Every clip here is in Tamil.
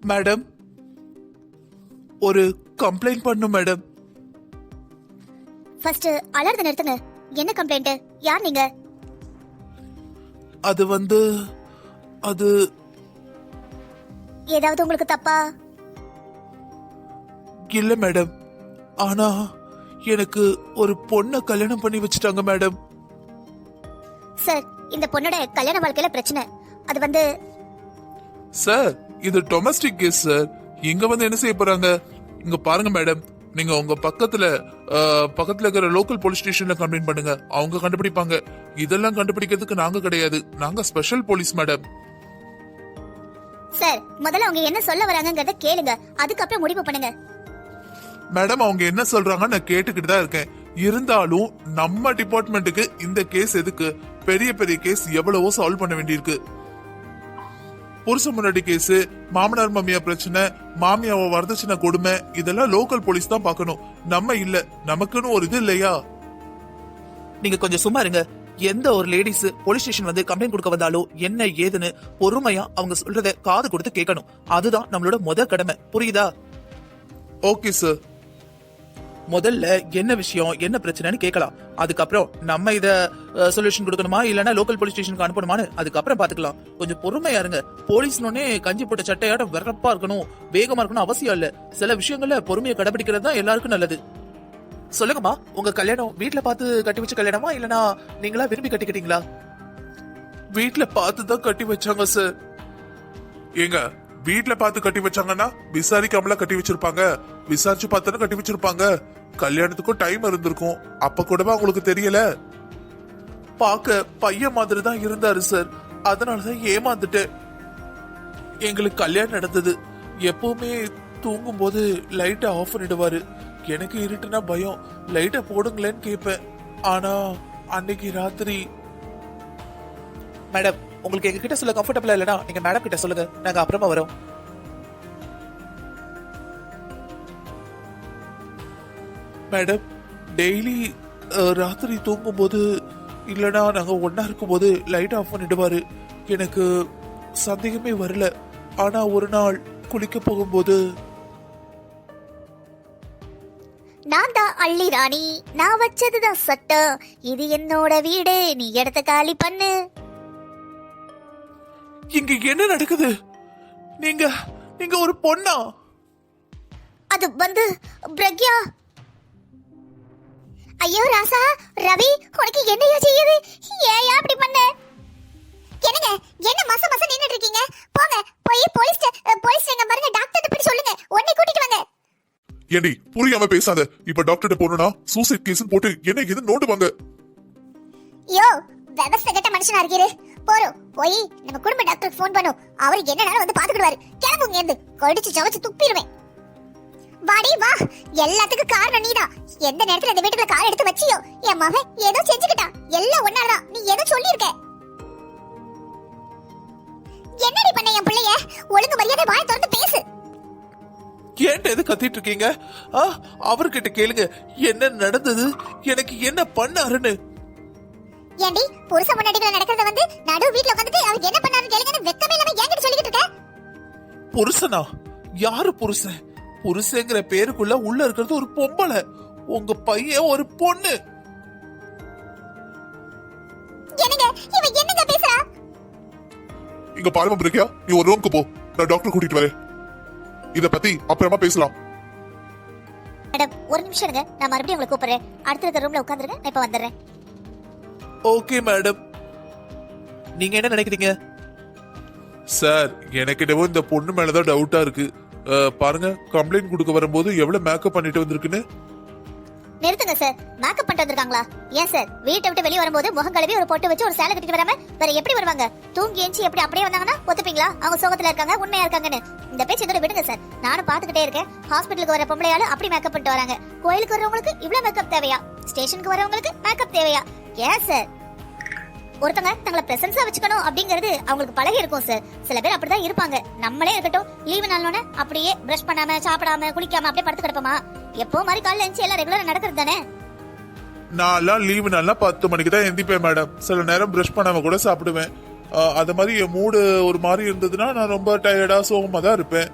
மேடம், ஒரு கம்ப்ளைண்ட் பண்ணும் மேடம். ஃபர்ஸ்ட் அலர்த நிறுத்துங்க. என்ன கம்ப்ளைண்ட்? யார் நீங்க? அது ஏதாவது உங்களுக்கு தப்பா? இல்ல மேடம். ஆனா எனக்கு ஒரு பொண்ணை கல்யாணம் பண்ணி வச்சுட்டாங்க மேடம். சார், இந்த பொண்ணோட கல்யாண வாழ்க்கையில பிரச்சனை. அது சார், இது டொமஸ்டிக் கேஸ் சார். இங்க என்ன செய்ய போறாங்க? இங்க பாருங்க மேடம், நீங்க உங்க பக்கத்துல இருக்கிற லோக்கல் போலீஸ் ஸ்டேஷன்ல கம்ப்ளைண்ட் பண்ணுங்க. அவங்க கண்டுபிடிப்பாங்க. இதெல்லாம் கண்டுபிடிக்கிறதுக்கு நாங்க கிடையாது. நாங்க ஸ்பெஷல் போலீஸ் மேடம். சார், முதல்ல அவங்க என்ன சொல்ல வராங்கங்கறத கேளுங்க, அதுக்கப்புறம் முடிவு பண்ணுங்க. மேடம், அவங்க என்ன சொல்றாங்க நான் கேட்டுக்கிட்டு தான் இருக்கேன். இருந்தாலும் நம்ம டிபார்ட்மெண்ட்டுக்கு இந்த கேஸ் எதுக்கு? பெரிய பெரிய கேஸ் எவ்வளவோ சால்வ் பண்ண வேண்டியிருக்கு. புருஷ முன்னாடி கேஸ், மாமனார் மாமியா பிரச்சனை, மாமியாவை வரதட்சணை கொடுமை, இதெல்லாம் லோக்கல் போலீஸ் தான் பார்க்கணும். நம்ம இல்ல. நமக்குன்னு ஒரு இது இல்லையா? நீங்க கொஞ்சம் சும்மா இருங்க. எந்த ஒரு லேடிஸ் போலீஸ் ஸ்டேஷன் கம்ப்ளைண்ட் கொடுக்க வந்தாலும் என்ன ஏதுன்னு பொறுமையா அவங்க சொல்றத காது கொடுத்து கேட்கணும். அதுதான் நம்மளோட முத கடமை. புரியுதா? Okay sir. முதல்ல என்ன விஷயம், என்ன பிரச்சனைன்னு கேட்கலாம். அதுக்கப்புறம் நம்ம இத சொல்யூஷன் கொடுக்கணுமா இல்லனா லோக்கல் போலீஸ் ஸ்டேஷனுக்கு அனுப்பணுமான்னு அதுக்கப்புறம் பாத்துக்கலாம். கொஞ்சம் பொறுமையா இருங்க. போலீஸ்னே கஞ்சி போட்ட சட்டையாட வெறப்பா இருக்கணும், வேகமா இருக்கணும் அவசியம் இல்ல. சில விஷயங்கள்ல பொறுமையை கடைபிடிக்கிறது தான் எல்லாருக்கும் நல்லது. சொல்லுங்கம்மா, உங்க கல்யாணம் வீட்டுல பார்த்து கட்டி வச்ச கல்யாணமா இல்லனா நீங்களா விரும்பி கட்டிக்கிட்டீங்களா? வீட்டுல பார்த்து தான் கட்டி வச்சாங்க சார். ஏங்க, வீட்டுல பார்த்து கட்டி வச்சாங்கன்னா விசாரிக்காமல கட்டி வச்சிருப்பாங்க? விசாரிச்சு பார்த்தானே கட்டி வச்சிருப்பாங்க. கல்யாணத்துக்கும் டைம் இருந்திருக்கும். அப்ப கூடவா உங்களுக்கு தெரியல? பாக்க பையன் மாதிரி தான் இருந்தாரு சார். அதனாலதான் ஏமாந்துட்டேன். எங்களுக்கு கல்யாணம் நடந்தது. எப்பவுமே தூங்கும் போது லைட்டை ஆஃப் பண்ணிடுவாரு. எனக்கு இருட்டுனா பயம். லைட்டை போடுங்களேன்னு கேட்பேன். ஆனா அன்னைக்கு ராத்திரி. மேடம், உங்களுக்கு எங்க கிட்ட சொல்ல கம்ஃபர்டபிளா இல்லனா நீங்க மேடம் கிட்ட சொல்லுங்க, நாங்க அப்புறமா வரோம். மேடம், டெய்லி ராத்திரி தூங்கும் போது இல்லனா நாங்க ஒன்னா இருக்கும் போது லைட் ஆஃப் பண்ணிடுவாரு. எனக்கு சந்தேகமே வரல. ஆனா ஒரு நாள் குளிக்க போகும்போது, நான் தான் அள்ளி ராணி, நான் வச்சதுதான் சட்டம், இது என்னோட வீடு, நீ இடத்த காலி பண்ணு. இங்க என்ன நடக்குது? நீங்க நீங்க ஒரு பொண்ணா? அது பிரக்யா. ஐயோ ராசா, ரவி, உனக்கு என்னையா செய்யுது? ஏயா அப்படி பண்ண? என்னங்க, என்ன மச மச நின்னுட்டு இருக்கீங்க? போங்க, போய் போலீஸ் ஸ்டேஷன் பாருங்க, டாக்டர் போய் சொல்லுங்க, உடனே கூட்டிட்டு வாங்க. ஏண்டி புரியாம பேசாத. இப்ப டாக்டர் போனா சூசைட் கேஸ் போட்டு என்ன எது நோண்டுவாங்க. யோ, விவசாய கட்ட மனுஷனா இருக்கீரு. போறோம், போய் நம்ம குடும்ப டாக்டருக்கு ஃபோன் பண்ணும். அவரு என்னனாலும் பாத்துக்கிடுவாரு. கிளம்புங்க, இருந்து கொடிச்சு சவச்சு துப்பிடுவேன். வாடி வா, எல்லாத்துக்கும் காரணம் நீதான். எந்த நேரத்துல இந்த வீட்டுல கால் எடுத்து வச்சியோ என் மகன் ஏதோ செஞ்சுக்கிட்டான். எல்லாம் ஒன்னாலதான். நீ ஏதோ சொல்லியிருக்க. என்னடி பண்ண என் பிள்ளைய? ஒழுங்கு மரியாதை வாய் திறந்து பேசு. ஏன்ட்ட எது கத்திட்டு இருக்கீங்க? அவர்கிட்ட கேளுங்க என்ன நடந்தது, எனக்கு என்ன பண்ணாருன்னு. ஏண்டி, புருஷ முன்னாடில நடக்கிறத நடு வீட்ல உட்கார்ந்துட்டு அவர் என்ன பண்ணாருன்னு கேளுங்கன்னு வெக்கமே இல்லாம என்கிட்ட சொல்லிட்டு இருக்க? புருஷனா? யாரு புருஷன்? புருஷங்கிற பேருக்குள்ள உள்ள இருக்கிறது ஒரு பொம்பளை. உங்க பையன் ஒரு பொண்ணு. என்னங்க இவன் என்னங்க பேசுறா? இங்க பாருமா பிரக்யா, நீ ஒரு ரூமுக்கு போ, நான் டாக்டர் கூட்டிட்டு வரேன். இத பத்தி அப்புறமா பேசலாம். மேடம், ஒரு நிமிஷம் இருங்க, நான் மறுபடியும் உங்களை கூப்பிடுறேன். அடுத்த ரூம்ல உட்கார்ந்துருங்க, நான் இப்ப வந்துடுறேன். Okay madam. நீங்க என்ன நினைக்கிறீங்க? சார், எனக்கு இந்த பொண்ணு மேலதான் டவுட்டா இருக்கு. பாருங்க, கம்ப்ளைண்ட் கொடுக்க வரும்போது எவ்வளவு மேக்கப் பண்ணிட்டு வந்திருக்குன்னு. நிறுத்துங்க சார், மேக்கப் பண்ணிட்டு வந்திருக்காங்களா? ஏன் சார், வீட்டை விட்டு வெளியே வரும்போது முகம் கழுவி ஒரு பொட்டு வச்சு ஒரு சேலை கட்டிட்டு வராம வேற எப்படி வருவாங்க? தூங்கி எஞ்சி எப்படி அப்படியே வந்தாங்கன்னா ஒத்துப்பீங்களா? அவங்க சோகத்துல இருக்காங்க, உண்மையா இருக்காங்கன்னு. இந்த பேச்சு இதோட விடுங்க சார். நானும் பாத்துக்கிட்டே இருக்கேன். ஹாஸ்பிட்டலுக்கு வர பொம்பளையால அப்படி மேக்கப் பண்ணிட்டு வராங்க. கோயிலுக்கு வரவங்களுக்கு இவ்வளவு மேக்கப் தேவையா? ஸ்டேஷனுக்கு வரவங்களுக்கு மேக்கப் தேவையா? ஏன் சார், ஒருத்தங்க தங்களை பிரசன்ஸா வச்சுக்கணும் அப்படிங்கறது அவங்களுக்கு பழகி இருக்கும் சார். சில பேர் அப்படிதான் இருப்பாங்க. நம்மளே இருக்கட்டும், லீவு நாளோட அப்படியே பிரஷ் பண்ணாம சாப்பிடாம குளிக்காம அப்படியே படுத்து கிடப்போமா? எப்போ மாதிரி காலைல எஞ்சி எல்லாம் ரெகுலரா நடக்கிறது தானே. நான்லாம் லீவு நாள்லாம் 10 மணிக்கு தான் எந்திப்பேன் மேடம். சில நேரம் பிரஷ் பண்ணாம கூட சாப்பிடுவேன். அது மாதிரி என் மூடு ஒரு மாதிரி இருந்ததுன்னா நான் ரொம்ப டயர்டா சோகமா தான் இருப்பேன்.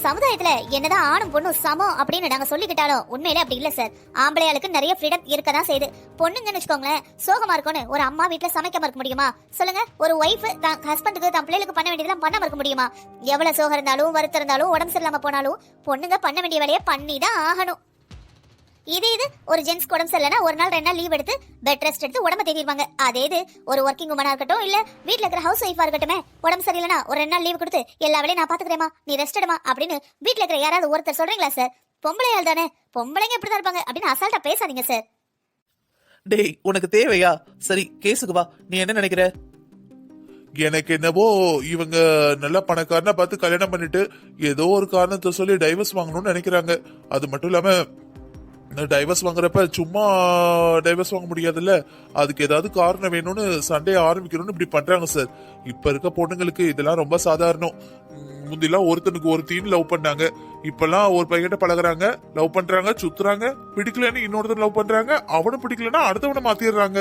சமுதாயத்துல என்னதான் ஆணும் பொண்ணும் சமம் அப்படின்னு நாங்க சொல்லிக்கிட்டாலும் உண்மையிலே அப்படி இல்ல சார். ஆம்பளையாளுக்கு நிறைய ஃப்ரீடம் இருக்கதான் செய்யுது. பொண்ணுங்கன்னு வச்சுக்கோங்களேன், சோகமா இருக்கும்னு ஒரு அம்மா வீட்டுல சமைக்காம இருக்க முடியுமா சொல்லுங்க? ஒரு ஒய்ஃப் தான் ஹஸ்பண்டுக்கு தான் பிள்ளைகளுக்கு பண்ண வேண்டியதெல்லாம் பண்ணாம இருக்க முடியுமா? எவ்வளவு சோகம் இருந்தாலும் வருத்தம் இருந்தாலும் உடம்பு சரியில்லாம போனாலும் பொண்ணுங்க பண்ண வேண்டிய வேலையை பண்ணி தான் ஆகணும். இது ஒரு ஜென்ஸ் உடம்பு சரியில்லைன்னா ஒரு நாள் 2 நாள் லீவ் எடுத்து பெட் ரெஸ்ட் எடுத்து உடம்ப தேடிடுவாங்க. அதே இது ஒரு ஒர்க்கிங் உமனா இருக்கட்டும், இல்ல வீட்டுல இருக்கிற ஹவுஸ் ஒய்ஃபா இருக்கட்டும், உடம்பு சரியில்லைன்னா ஒரு 2 நாள் லீவ் கொடுத்து எல்லா வேலையும் நான் பாத்துக்கிறேமா, நீ ரெஸ்ட் எடுமா அப்படின்னு வீட்டுல இருக்கிற யாராவது ஒருத்தர் சொல்றீங்களா சார்? பொம்பளையால் தானே, பொம்பளைங்க இப்படிதான் இருப்பாங்க அப்படின்னு அசால்ட்டா பேசாதீங்க சார். டேய், உனக்கு தேவையா? சரி, கேஸுக்கு வா. நீ என்ன நினைக்கிற? எனக்கு என்னவோ இவங்க நல்ல பணக்காரனா பார்த்து கல்யாணம் பண்ணிட்டு ஏதோ ஒரு காரணத்தை சொல்லி டைவர்ஸ் வாங்கணும்னு நினைக்கிறாங்க. அது மட்டும் இல்லாம டைவர்ஸ் வாங்குறப்ப சும்மா டைவர்ஸ் வாங்க முடியாதுல்ல, அதுக்கு ஏதாவது காரணம் வேணும்னு சண்டையை ஆரம்பிக்கணும்னு இப்படி பண்றாங்க சார். இப்ப இருக்க பொண்ணுங்களுக்கு இதெல்லாம் ரொம்ப சாதாரணம். முந்திலாம் ஒருத்தனுக்கு ஒரு தீன் லவ் பண்ணாங்க, இப்பெல்லாம் ஒரு பையன்கிட்ட பழகுறாங்க, லவ் பண்றாங்க, சுத்துறாங்க, பிடிக்கலன்னு இன்னொருத்தர் லவ் பண்றாங்க, அவனும் பிடிக்கலன்னா அடுத்தவனை மாத்திடுறாங்க.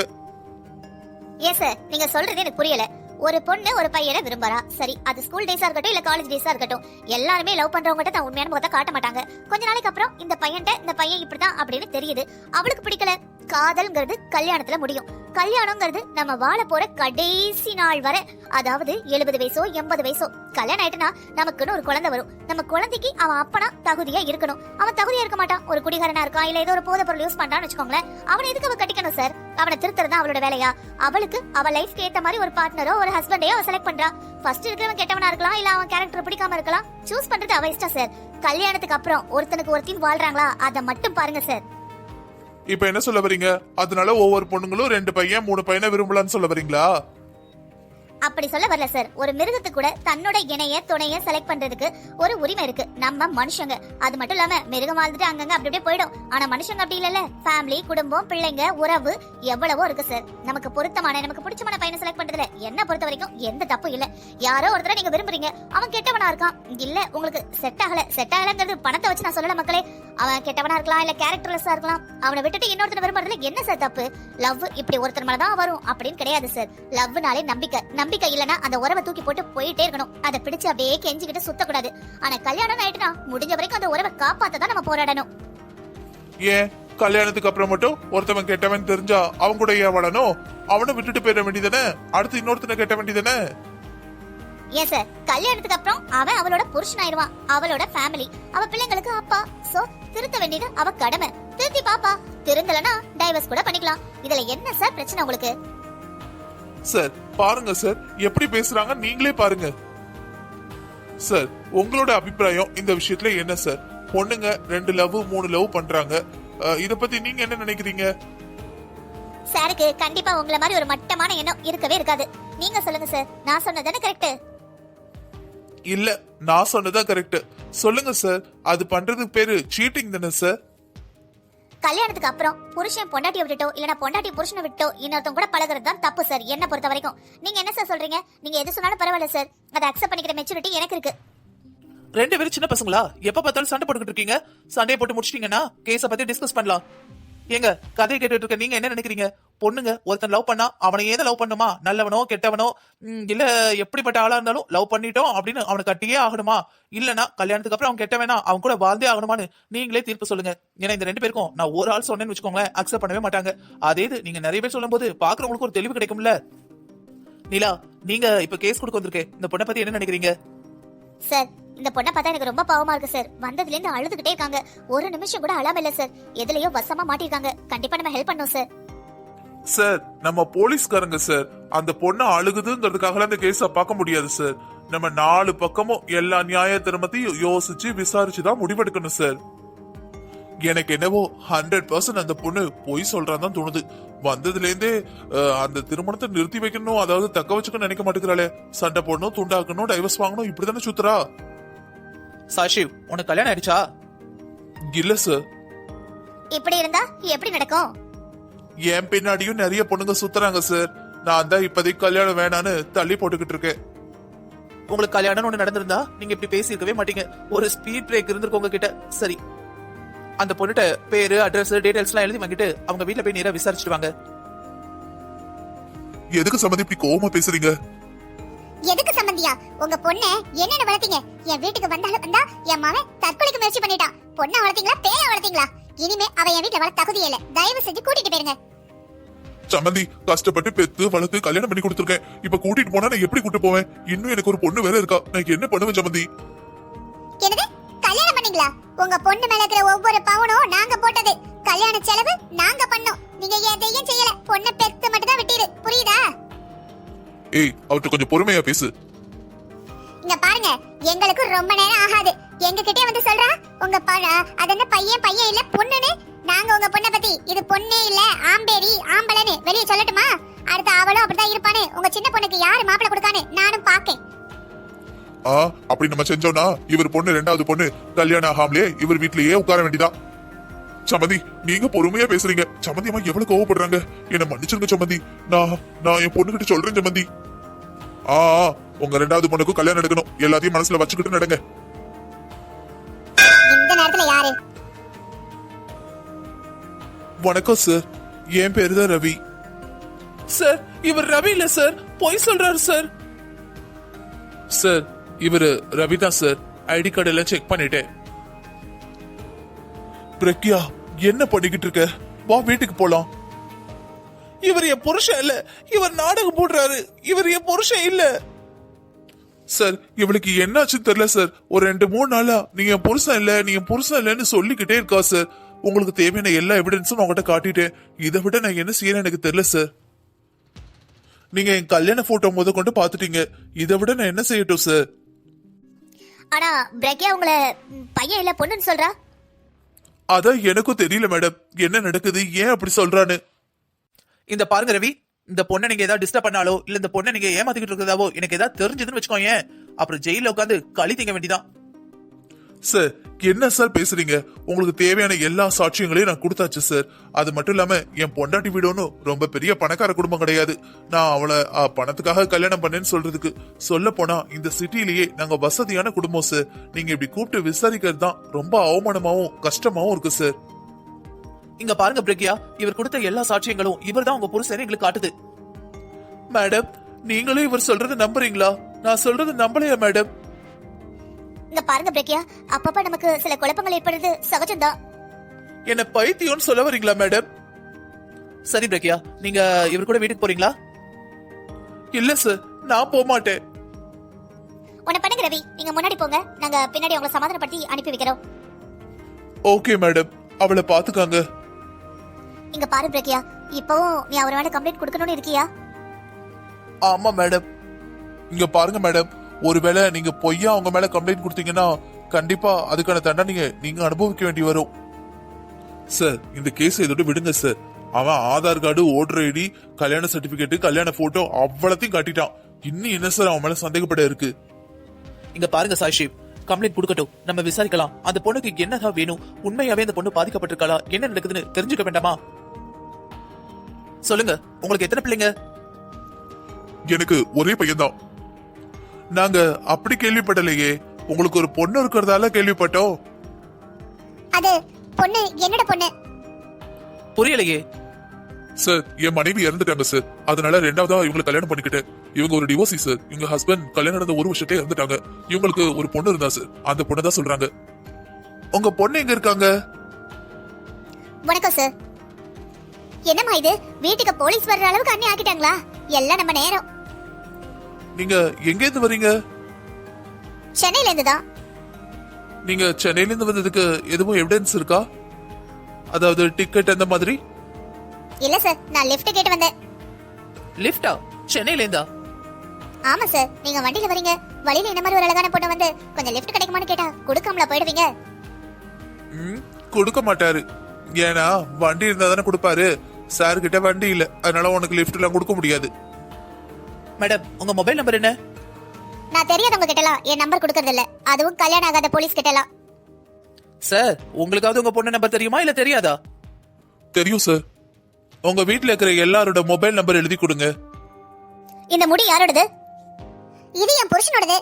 ஏன் சார் நீங்க சொல்றது எனக்கு புரியல. ஒரு பொண்ணு ஒரு பையனை விரும்புறா, சரி அது ஸ்கூல் டேஸா இருக்கட்டும் இல்ல காலேஜ் டேஸா இருக்கட்டும், எல்லாருமே லவ் பண்றவங்க தான் உண்மையான முகத்தை காட்ட மாட்டாங்க. கொஞ்ச நாளைக்கு அப்புறம் இந்த பையன் இப்படிதான் அப்படின்னு தெரியுது, அவளுக்கு பிடிக்கல. காதல்ங்கிறது கல்யாணத்துல முடியும். கல்யாணம்ங்கிறது நம்ம வாழ போற கடைசி நாள் வரை, அதாவது 70 வயசோ 80 வயசோ கல்யாணம் ஆயிட்டுனா நமக்குன்னு ஒரு குழந்தை வரும். நம்ம குழந்தைக்கு அவன் அப்பனா தகுதியா இருக்கணும். அவன் தகுதியா இருக்க மாட்டான், ஒரு குடிகாரனா இருக்கான், இல்ல ஏதோ ஒரு போதை பொருள் யூஸ் பண்றான்னு வச்சுக்கோங்களேன், அவனை எதுக்கு அவ கட்டிக்கணும் சார்? அவனை திருத்துறதா அவளோட வேலையா? அவளுக்கு அவ லைஃப்க்கு ஏத்த மாதிரி ஒரு பார்ட்னரோ ஒரு ஹஸ்பண்டையோ அவ செலக்ட் பண்றா. ஃபர்ஸ்ட் இருக்கிறவன் கெட்டவனா இருக்கலாம், இல்ல அவன் கேரக்டர் பிடிக்காம இருக்கலாம். சூஸ் பண்றது அவ இஷ்டம் சார். கல்யாணத்துக்கு அப்புறம் ஒருத்தனுக்கு ஒருத்தின் வாழ்றாங்களா அதை மட்டும் பாருங்க சார். இப்ப என்ன சொல்ல வரீங்க? அதனால ஒவ்வொரு பொண்ணுங்களும் 2 பையன் 3 பையனை விரும்பலான்னு சொல்ல வரீங்களா? அப்படி சொல்ல வரல சார். ஒரு மிருகத்து கூட தன்னோட இணைய துணைய செலக்ட் பண்றதுக்கு ஒரு உரிமை இருக்கு. நம்ம மனுஷங்க அது மட்டும் இல்லாம மிருகம் வாழ்ந்துட்டு அங்கங்க அப்படி அப்படியே போயிடும். ஆனா மனுஷங்க அப்படி இல்லல. ஃபேமிலி, குடும்பம், பிள்ளைங்க, உறவு எவ்வளவோ இருக்கு சார். நமக்கு பொருத்தமான நமக்கு பிடிச்சமான பையனை செலக்ட் பண்றதுல என்ன பொறுத்த வரைக்கும் எந்த தப்பும் இல்ல. யாரோ ஒருத்தரை நீங்க விரும்புறீங்க, அவன் கெட்டவனா இருக்கான், இல்ல உங்களுக்கு செட் ஆகலங்கிறது பணத்தை வச்சு நான் சொல்லல மக்களே. அவன் கெட்டவனா இருக்கலாம், இல்ல கேரக்டர்லெஸ்ஸா இருக்கலாம், அவனை விட்டுட்டு இன்னொருத்தனை விரும்புறதுல என்ன சார் தப்பு? லவ் இப்படி ஒருத்தர் மேலதான் வரும் அப்படின்னு கிடையாது சார். லவ்னாலே நம்பிக்கை இல்லனா அந்த உறவை தூக்கி போட்டு போயிட்டே இருக்கணும். அதை பிடிச்சு அப்படியே கெஞ்சிக்கிட்டு சுத்தக்கூடாது. ஆனா கல்யாணம் ஆயிட்டுனா முடிஞ்ச வரைக்கும் அந்த உறவை காப்பாத்ததான் நம்ம போராடணும். ஏன் கல்யாணத்துக்கு அப்புறம் மட்டும் ஒருத்தவன் கெட்டவன் தெரிஞ்சா அவன் கூட ஏன் வாழணும்? அவனை விட்டுட்டு போயிட வேண்டியதானே, அடுத்து இன்னொருத்தனை கெட்ட வேண்டியதானே? ஏன் சார் கல்யாணத்துக்கு அப்புறம் அவன் அவளோட புருஷன் ஆயிடுவான், அவளோட ஃபேமிலி, அவ பிள்ளைங்களுக்கு அப்பா. சோ திருத்த வேண்டியது அவ கடமை. திருத்தி பாப்பா, திருந்தலனா டைவர்ஸ் கூட பண்ணிக்கலாம். இதுல என்ன சார் பிரச்சனை உங்களுக்கு? சார் பாருங்க சார், எப்படி பேசுறாங்க நீங்களே பாருங்க சார். உங்களோட அபிப்பிராயம் இந்த விஷயத்துல என்ன சார்? பொண்ணுங்க 2 லவ் 3 லவ் பண்றாங்க, இத பத்தி நீங்க என்ன நினைக்கிறீங்க? சாருக்கு கண்டிப்பா உங்களை மாதிரி ஒரு மட்டமான எண்ணம் இருக்கவே இருக்காது. நீங்க சொல்லுங்க சார், நான் சொன்னதானே கரெக்ட்? இல்ல, நான் சொன்னதான் கரெக்ட். சொல்லுங்க சார், அது பண்றதுக்கு பேரு சீட்டிங் தானே சார்? கல்யாணத்துக்கு அப்புறம் புருஷன் பொண்டாட்டியை விட்டுட்டோ இல்லனா பொண்டாட்டி புருஷனை விட்டோ இன்னொருத்தன் கூட பழகுறது தான் தப்பு சார் என்ன பொறுத்த வரைக்கும். நீங்க என்ன சார் சொல்றீங்க? நீங்க எது சொன்னாலும் பரவாயில்ல சார், அதை அக்செப்ட் பண்ணிக்கிற மெச்சூரிட்டி எனக்கு இருக்கு. 2 பேரும் சின்ன பசங்களா? எப்ப பார்த்தாலும் சண்டை போட்டுக்கிட்டு இருக்கீங்க. சண்டையை போட்டு முடிச்சிட்டீங்கன்னா கேஸ பத்தி டிஸ்கஸ் பண்ணலாம். ஏங்க கதையை கேட்டுட்டு இருக்க நீங்க என்ன நினைக்கிறீங்க? பொண்ணுங்க ஒருத்தன் லவ் பண்ணா அவனை ஏன் லவ் பண்ணுமா? நல்லவனோ கெட்டவனோ இல்ல எப்படிப்பட்ட ஆளா இருந்தாலும் லவ் பண்ணிட்டோம் அப்படின்னு அவனை கட்டியே ஆகணுமா? இல்லனா கல்யாணத்துக்கு அப்புறம் அவன் கெட்டவனா அவன் கூட வாழ்ந்தே ஆகணுமான்னு நீங்களே தீர்ப்பு சொல்லுங்க. ஏன்னா இந்த 2 பேருக்கும் நான் ஒரு ஆள் சொன்னேன்னு வச்சுக்கோங்களேன், அக்செப்ட் பண்ணவே மாட்டாங்க. அதே இது நீங்க நிறைய பேர் சொல்லும் போது பாக்குறவங்களுக்கு ஒரு தெளிவு கிடைக்கும்ல. நிலா, நீங்க இப்ப கேஸ் கொடுக்க வந்திருக்கேன், இந்த பொண்ணை பத்தி என்ன நினைக்கிறீங்க? சார் இந்த பொண்ணை பார்த்தா எனக்கு ரொம்ப பாவமா இருக்கு சார். வந்ததுல இருந்து அழுதுகிட்டே இருக்காங்க, ஒரு நிமிஷம் கூட அழாம இல்ல சார். எதுலயோ வசமா மாட்டிருக்காங்க. கண்டிப்பா நம்ம ஹெல்ப் பண்ணோம் சார். சார் நம்ம போலீஸ்காரங்க சார், அந்த பொண்ணு அழுகுதுங்கிறதுக்காக அந்த கேஸ பார்க்க முடியாது சார். நம்ம 4 பக்கமும் எல்லா நியாய திறமத்தையும் யோசிச்சு விசாரிச்சுதான் முடிவெடுக்கணும் சார். எனக்கு என்னவோ 100% அந்த பொண்ணு பொய் சொல்றான்னு தோணுது. வந்ததுல இருந்தே அந்த திருமணத்தை நிறுத்தி வைக்கணும், அதாவது தக்க வச்சுக்கணும் நினைக்க மாட்டேங்கிறாளே. சண்டை போடணும், துண்டாக்கணும், டைவர்ஸ் வாங்கணும், இப்படிதானே சுத்துறா. சாஷிவ், உனக்கு கல்யாணம் ஆயிடுச்சா? இல்ல சார். இப்படி இருந்தா எப்படி நடக்கும்? என் பின்னாடியும் நிறைய பொண்ணுங்க சுத்துறாங்க சார். நான் தான் இப்போதைக்கு கல்யாணம் வேணான்னு தள்ளி போட்டுக்கிட்டு இருக்கேன். உங்களுக்கு கல்யாணம் ஒண்ணு நடந்திருந்தா நீங்க இப்படி பேசி இருக்கவே மாட்டீங்க. ஒரு ஸ்பீட் பிரேக் இருந்திருக்கும் உங்ககிட்ட. சரி, அந்த பொண்ணுட்ட பேரு, அட்ரஸ், டீடைல்ஸ் எல்லாம் எழுதி வாங்கிட்டு அவங்க வீட்டுல போய் நேரா விசாரிச்சுட்டு வாங்க. எதுக்கு சம்மந்தி இப்படி கோவமா பேசுறீங்க? எதுக்கு சம்பந்தி சம்பந்தியா, உங்க பொண்ணை என்னென்ன வளர்த்தீங்க? என் வீட்டுக்கு வந்தா என் மகன் தற்கொலைக்கு முயற்சி பண்ணிட்டான். பொண்ணை வளர்த்தீங்களா பேயா வளர்த்தீங்களா? இனிமே அவ என் வீட்டுல வளர தகுதியே இல்ல. தயவு செஞ்சு கூட்டிட்டு போயிருங்க. சம்பந்தி, கஷ்டப்பட்டு பெத்து வளர்த்து கல்யாணம் பண்ணி கொடுத்துருக்கேன். இப்ப கூட்டிட்டு போனா நான் எப்படி கூட்டு போவேன்? இன்னும் எனக்கு ஒரு பொண்ணு வேற இருக்கா. நான் என்ன பண்ணுவேன் சம்பந்தி? என்னது, கல்யாணம் பண்ணீங்களா? உங்க பொண்ணு மேல இருக்கிற ஒவ்வொரு பவுனும் நாங்க போட்டது. கல்யாண செலவு நாங்க பண்ணோம். நீங்க எதையும் செய்யல. பொண்ணை பெத்து மட்டும் தான் விட்டீரு. புரியுதா? ஏய், அவர்கிட்ட கொஞ்சம் பொறுமையா பேசு. இங்க பாருங்க, எங்களுக்கு ரொம்ப நேரம் ஆகாது. எங்க கிட்டே வந்து சொல்றா உங்க அது என்ன பையன் இல்ல பொண்ணுன்னு. நாங்க உங்க பொண்ணை பத்தி இது பொண்ணே இல்ல ஆம்பேரி ஆம்பளன்னு வெளியே சொல்லட்டுமா? அடுத்து அவளும் அப்படிதான் இருப்பானு. உங்க சின்ன பொண்ணுக்கு யாரு மாப்பிள்ளை கொடுக்கான்னு நானும் பாக்கேன். அப்படி நம்ம செஞ்சோம்னா இவர் பொண்ணு ரெண்டாவது பொண்ணு கல்யாணம் ஆகாமலே இவர் வீட்லயே உட்கார வேண்டியதான். சம்பந்தி, நீங்க பொறுமையா பேசுறீங்க. சம்பந்தி அம்மா எவ்வளவு கோவப்படுறாங்க. என்ன மன்னிச்சிருங்க சம்பந்தி. நான் என் பொண்ணு கிட்ட சொல்றேன் சம்பந்தி. உங்க ரெண்டாவது பொண்ணுக்கும் கல்யாணம் நடக்கணும். எல்லாத்தையும் மனசுல வச்சுக்கிட்டு நடங்க. இந்த நேரத்துல யாரு? வணக்கம் சார், என் பேரு தான் ரவி. சார், இவர் ரவி இல்ல சார், பொய் சொல்றாரு சார். சார், இவரு ரவி தான் சார். ஐடி கார்டு எல்லாம் செக் பண்ணிட்டேன். பிரக்யா, என்ன பண்ணிக்கிட்டு இருக்க? வா வீட்டுக்கு போலாம். இவர் என் புருஷன் இல்ல, இவர் நாடகம் போடுறாரு. இவர் என் புருஷன் இல்ல சார். இவளுக்கு என்னாச்சுன்னு தெரியல சார். ஒரு 2-3 நாளா நீ என் புருஷன் இல்ல, நீ என் புருஷன் இல்லன்னு சொல்லிக்கிட்டே இருக்கா சார். உங்களுக்கு தேவையான எல்லா எவிடன்ஸும் உங்ககிட்ட காட்டிட்டேன். இதை விட நான் என்ன செய்யறேன் எனக்கு தெரியல சார். நீங்க என் கல்யாண போட்டோ முத கொண்டு பாத்துட்டீங்க. இதை விட நான் என்ன செய்யட்டும் சார்? ஆனா பிரக்யா உங்கள பையன் இல்ல பொண்ணுன்னு சொல்றா. அதான் எனக்கும் தெரியல மேடம், என்ன நடக்குது, ஏன் அப்படி சொல்றான்னு. இந்த பாருங்க ரவி, இந்த பொண்ணை நீங்க ஏதாவது டிஸ்டர்ப் பண்ணாலோ இல்ல இந்த பொண்ணை நீங்க ஏமாத்திக்கிட்டு இருக்கிறதாவோ எனக்கு ஏதாவது தெரிஞ்சதுன்னு வச்சுக்கோங்க, அப்புறம் ஜெயில உட்காந்து களி திங்க வேண்டியதான். சார், என்ன சார் பேசுறீங்க? உங்களுக்கு தேவையான எல்லா சாட்சியங்களையும் நான் கொடுத்தாச்சு சார். அது மட்டும் இல்லாம என் பொண்டாட்டி வீடு ஒன்றும் ரொம்ப பெரிய பணக்கார குடும்பம் கிடையாது. நான் அவளை பணத்துக்காக கல்யாணம் பண்ணேன்னு சொல்றதுக்கு சொல்ல போனா இந்த சிட்டிலேயே நாங்க வசதியான குடும்பம் சார். நீங்க இப்படி கூப்பிட்டு விசாரிக்கிறது தான் ரொம்ப அவமானமாவும் கஷ்டமாவும் இருக்கு சார். இங்க பாருங்க பிரக்யா, இவர் கொடுத்த எல்லா சாட்சியங்களும் இவர் தான் உங்க புருஷன் எங்களுக்கு காட்டுது. மேடம், நீங்களும் இவர் சொல்றது நம்புறீங்களா? நான் சொல்றது நம்பலையா மேடம்? இங்க பாருங்க பிரக்யா, அப்பப்ப நமக்கு சில குழப்பங்கள் ஏற்படுறது சகஜம்தான். என்ன பைத்தியம்னு சொல்ல வரீங்களா மேடம்? சரி பிரக்யா, நீங்க இவர் கூட வீட்டுக்கு போறீங்களா? இல்ல சார், நான் போக மாட்டேன். உன்னை பண்ணுங்க ரவி, நீங்க முன்னாடி போங்க. நாங்க பின்னாடி உங்களை சமாதானப்படுத்தி அனுப்பி வைக்கிறோம். ஓகே மேடம், அவளை பாத்துக்காங்க. இங்க பாரு பிரக்யா, இப்பவும் நீ அவர் மேல கம்ப்ளைண்ட் கொடுக்கணும்னு இருக்கியா? ஆமா மேடம். இங்க பாருங்க மேடம், ஒருவேளை நீங்க பொய்யா அவங்க மேல கம்ப்ளைண்ட் கொடுத்தீங்கன்னா கண்டிப்பா அதுக்கான தண்டனையை நீங்க அனுபவிக்க வேண்டி வரும் சார். இந்த கேஸ் இதோட விடுங்க சார். அவன் ஆதார் கார்டு, ஓட்டர் ஐடி, கல்யாண சர்டிபிகேட், கல்யாண போட்டோ அவ்வளத்தையும் காட்டிட்டான். இன்னும் என்ன சார் அவன் மேல சந்தேகப்பட இருக்கு? இங்க பாருங்க சாஷிப், கம்ப்ளைண்ட் கொடுக்கட்டும், நம்ம விசாரிக்கலாம். அந்த பொண்ணுக்கு என்னதான் வேணும்? உண்மையாவே அந்த பொண்ணு பாதிக்கப்பட்டிருக்காளா? என்ன நடக்குதுன்னு தெரிஞ்சுக்க வேண்டாமா? சொல்லுங்க, உங்களுக்கு எத்தனை பிள்ளைங்க? எனக்கு ஒரே பையன்தான். நாங்க அப்படி கேள்விப்படலையே. உங்களுக்கு ஒரு பொண்ணு இருக்கிறதால கேள்விப்பட்டோம். அது பொண்ணு என்னோட பொண்ணு. புரியலையே சார். என் மனைவி இறந்துட்டாங்க சார். அதனால ரெண்டாவதா இவங்களை கல்யாணம் பண்ணிக்கிட்டேன். இவங்க ஒரு டிவோர்ஸி சார். இவங்க ஹஸ்பண்ட் கல்யாணம் நடந்த 1 வருஷத்தே இறந்துட்டாங்க. இவங்களுக்கு ஒரு பொண்ணு இருந்தா சார். அந்த பொண்ணு தான் சொல்றாங்க. உங்க பொண்ணு எங்க இருக்காங்க? வணக்கம் சார். என்னம்மா இது, வீட்டுக்கு போலீஸ் வர்ற அளவுக்கு அண்ணி ஆக்கிட்டாங்களா? எல்லாம் நம்ம நேரம். நீங்க எங்க இருந்து வரீங்க? சென்னையில இருந்து தான். நீங்க சென்னையில இருந்து வந்ததுக்கு எதுவும் எவிடன்ஸ் இருக்கா? அதாவது டிக்கெட் அந்த மாதிரி? இல்ல சார், நான் லிஃப்ட் கேட்டு வந்தேன். லிஃப்டா? சென்னையில இருந்தா? ஆமா சார், நீங்க வண்டியில வரீங்க, வழியில இந்த மாதிரி ஒரு அழகான பொண்ணு வந்து கொஞ்சம் லிஃப்ட் கிடைக்குமான்னு கேட்டா கொடுக்காமல போயிடுவீங்க? கொடுக்க மாட்டாரு. ஏன்னா வண்டி இருந்தா தானே கொடுப்பாரு. சார் கிட்ட வண்டி இல்ல, அதனால உனக்கு லிஃப்ட் எல்லாம் கொடுக்க முடியாது. மேடம், உங்க மொபைல் நம்பர் என்ன? நான் தெரியாதவங்க கிட்டலாம் என் நம்பர் கொடுக்கறது இல்ல, அதுவும் கல்யாணம் ஆகாத போலீஸ் கிட்டலாம். சார், உங்களுக்காவது உங்க பொண்ணு நம்பர் தெரியுமா இல்ல தெரியாதா? தெரியும் சார். உங்க வீட்ல இருக்கிற எல்லாரோட மொபைல் நம்பர் எழுதி கொடுங்க. இந்த முடி யாரோடது? இது என் புருஷனோடது.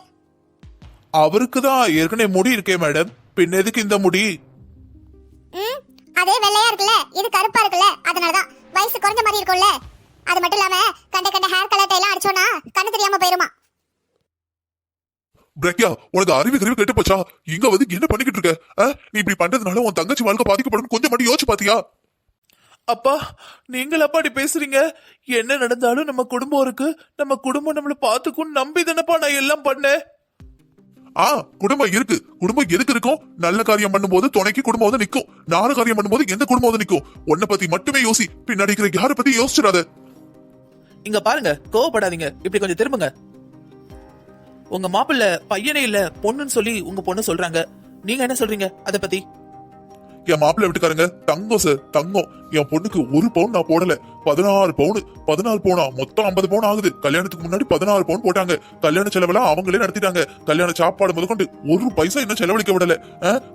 அவருக்கு தான் ஏற்கனவே முடி இருக்கே மேடம், பின்ன எதுக்கு இந்த முடி? அதே வெள்ளையா இருக்குல்ல, இது கருப்பா இருக்குல்ல, அதனாலதான் வயசு குறைஞ்ச மாதிரி இருக்கும்ல. அது மட்டும் இல்லாம கண்ட ஹேர் கலர் எல்லாம் அடிச்சோன்னா கண்ணு தெரியாம போயிருமா. பிரக்யா, உனக்கு அறிவு கருவி கெட்டு போச்சா? இங்க வந்து என்ன பண்ணிக்கிட்டு இருக்க? நீ இப்படி பண்றதுனால உன் தங்கச்சி வாழ்க்கை பாதிக்கப்படும் கொஞ்சம் மட்டும் யோசிச்சு பாத்தியா? அப்பா நீங்கள் அப்பா அப்படி பேசுறீங்க? என்ன நடந்தாலும் நம்ம குடும்பம் இருக்கு, நம்ம குடும்பம் நம்மள பாத்துக்கும் நம்பி தானப்பா நான் எல்லாம் பண்ணேன். குடும்பம் இருக்கு. குடும்பம் எதுக்கு இருக்கும்? நல்ல காரியம் பண்ணும்போது துணைக்கு குடும்பம் வந்து நிக்கும். நாலு காரியம் பண்ணும்போது எந்த குடும்பம் வந்து நிக்கும்? உன்னை பத்தி மட்டுமே யோசி, பின்னாடி இருக்கிற யாரை பத்தி யோசிச்சிடாத. இங்க பாருங்க, கோவப்படாதீங்க, இப்படி கொஞ்சம் திரும்புங்க. உங்க மாப்பிள்ள பையனே இல்ல பொண்ணுன்னு சொல்லி உங்க பொண்ணு சொல்றாங்க, நீங்க என்ன சொல்றீங்க அத பத்தி? என் மாப்பிள்ளை வீட்டுக்காரங்க தங்கம் சார், தங்கம். என் பொண்ணுக்கு 1 பவுன் நான் போடல, 16 பவுன். 14 பவுனா? மொத்தம் 50 பவுன் ஆகுது. கல்யாணத்துக்கு முன்னாடி 16 பவுன் போட்டாங்க. கல்யாண செலவெல்லாம் அவங்களே நடத்திட்டாங்க. கல்யாண சாப்பாடு முதற்கொண்டு 1 பைசா இன்னும் செலவழிக்க விடல.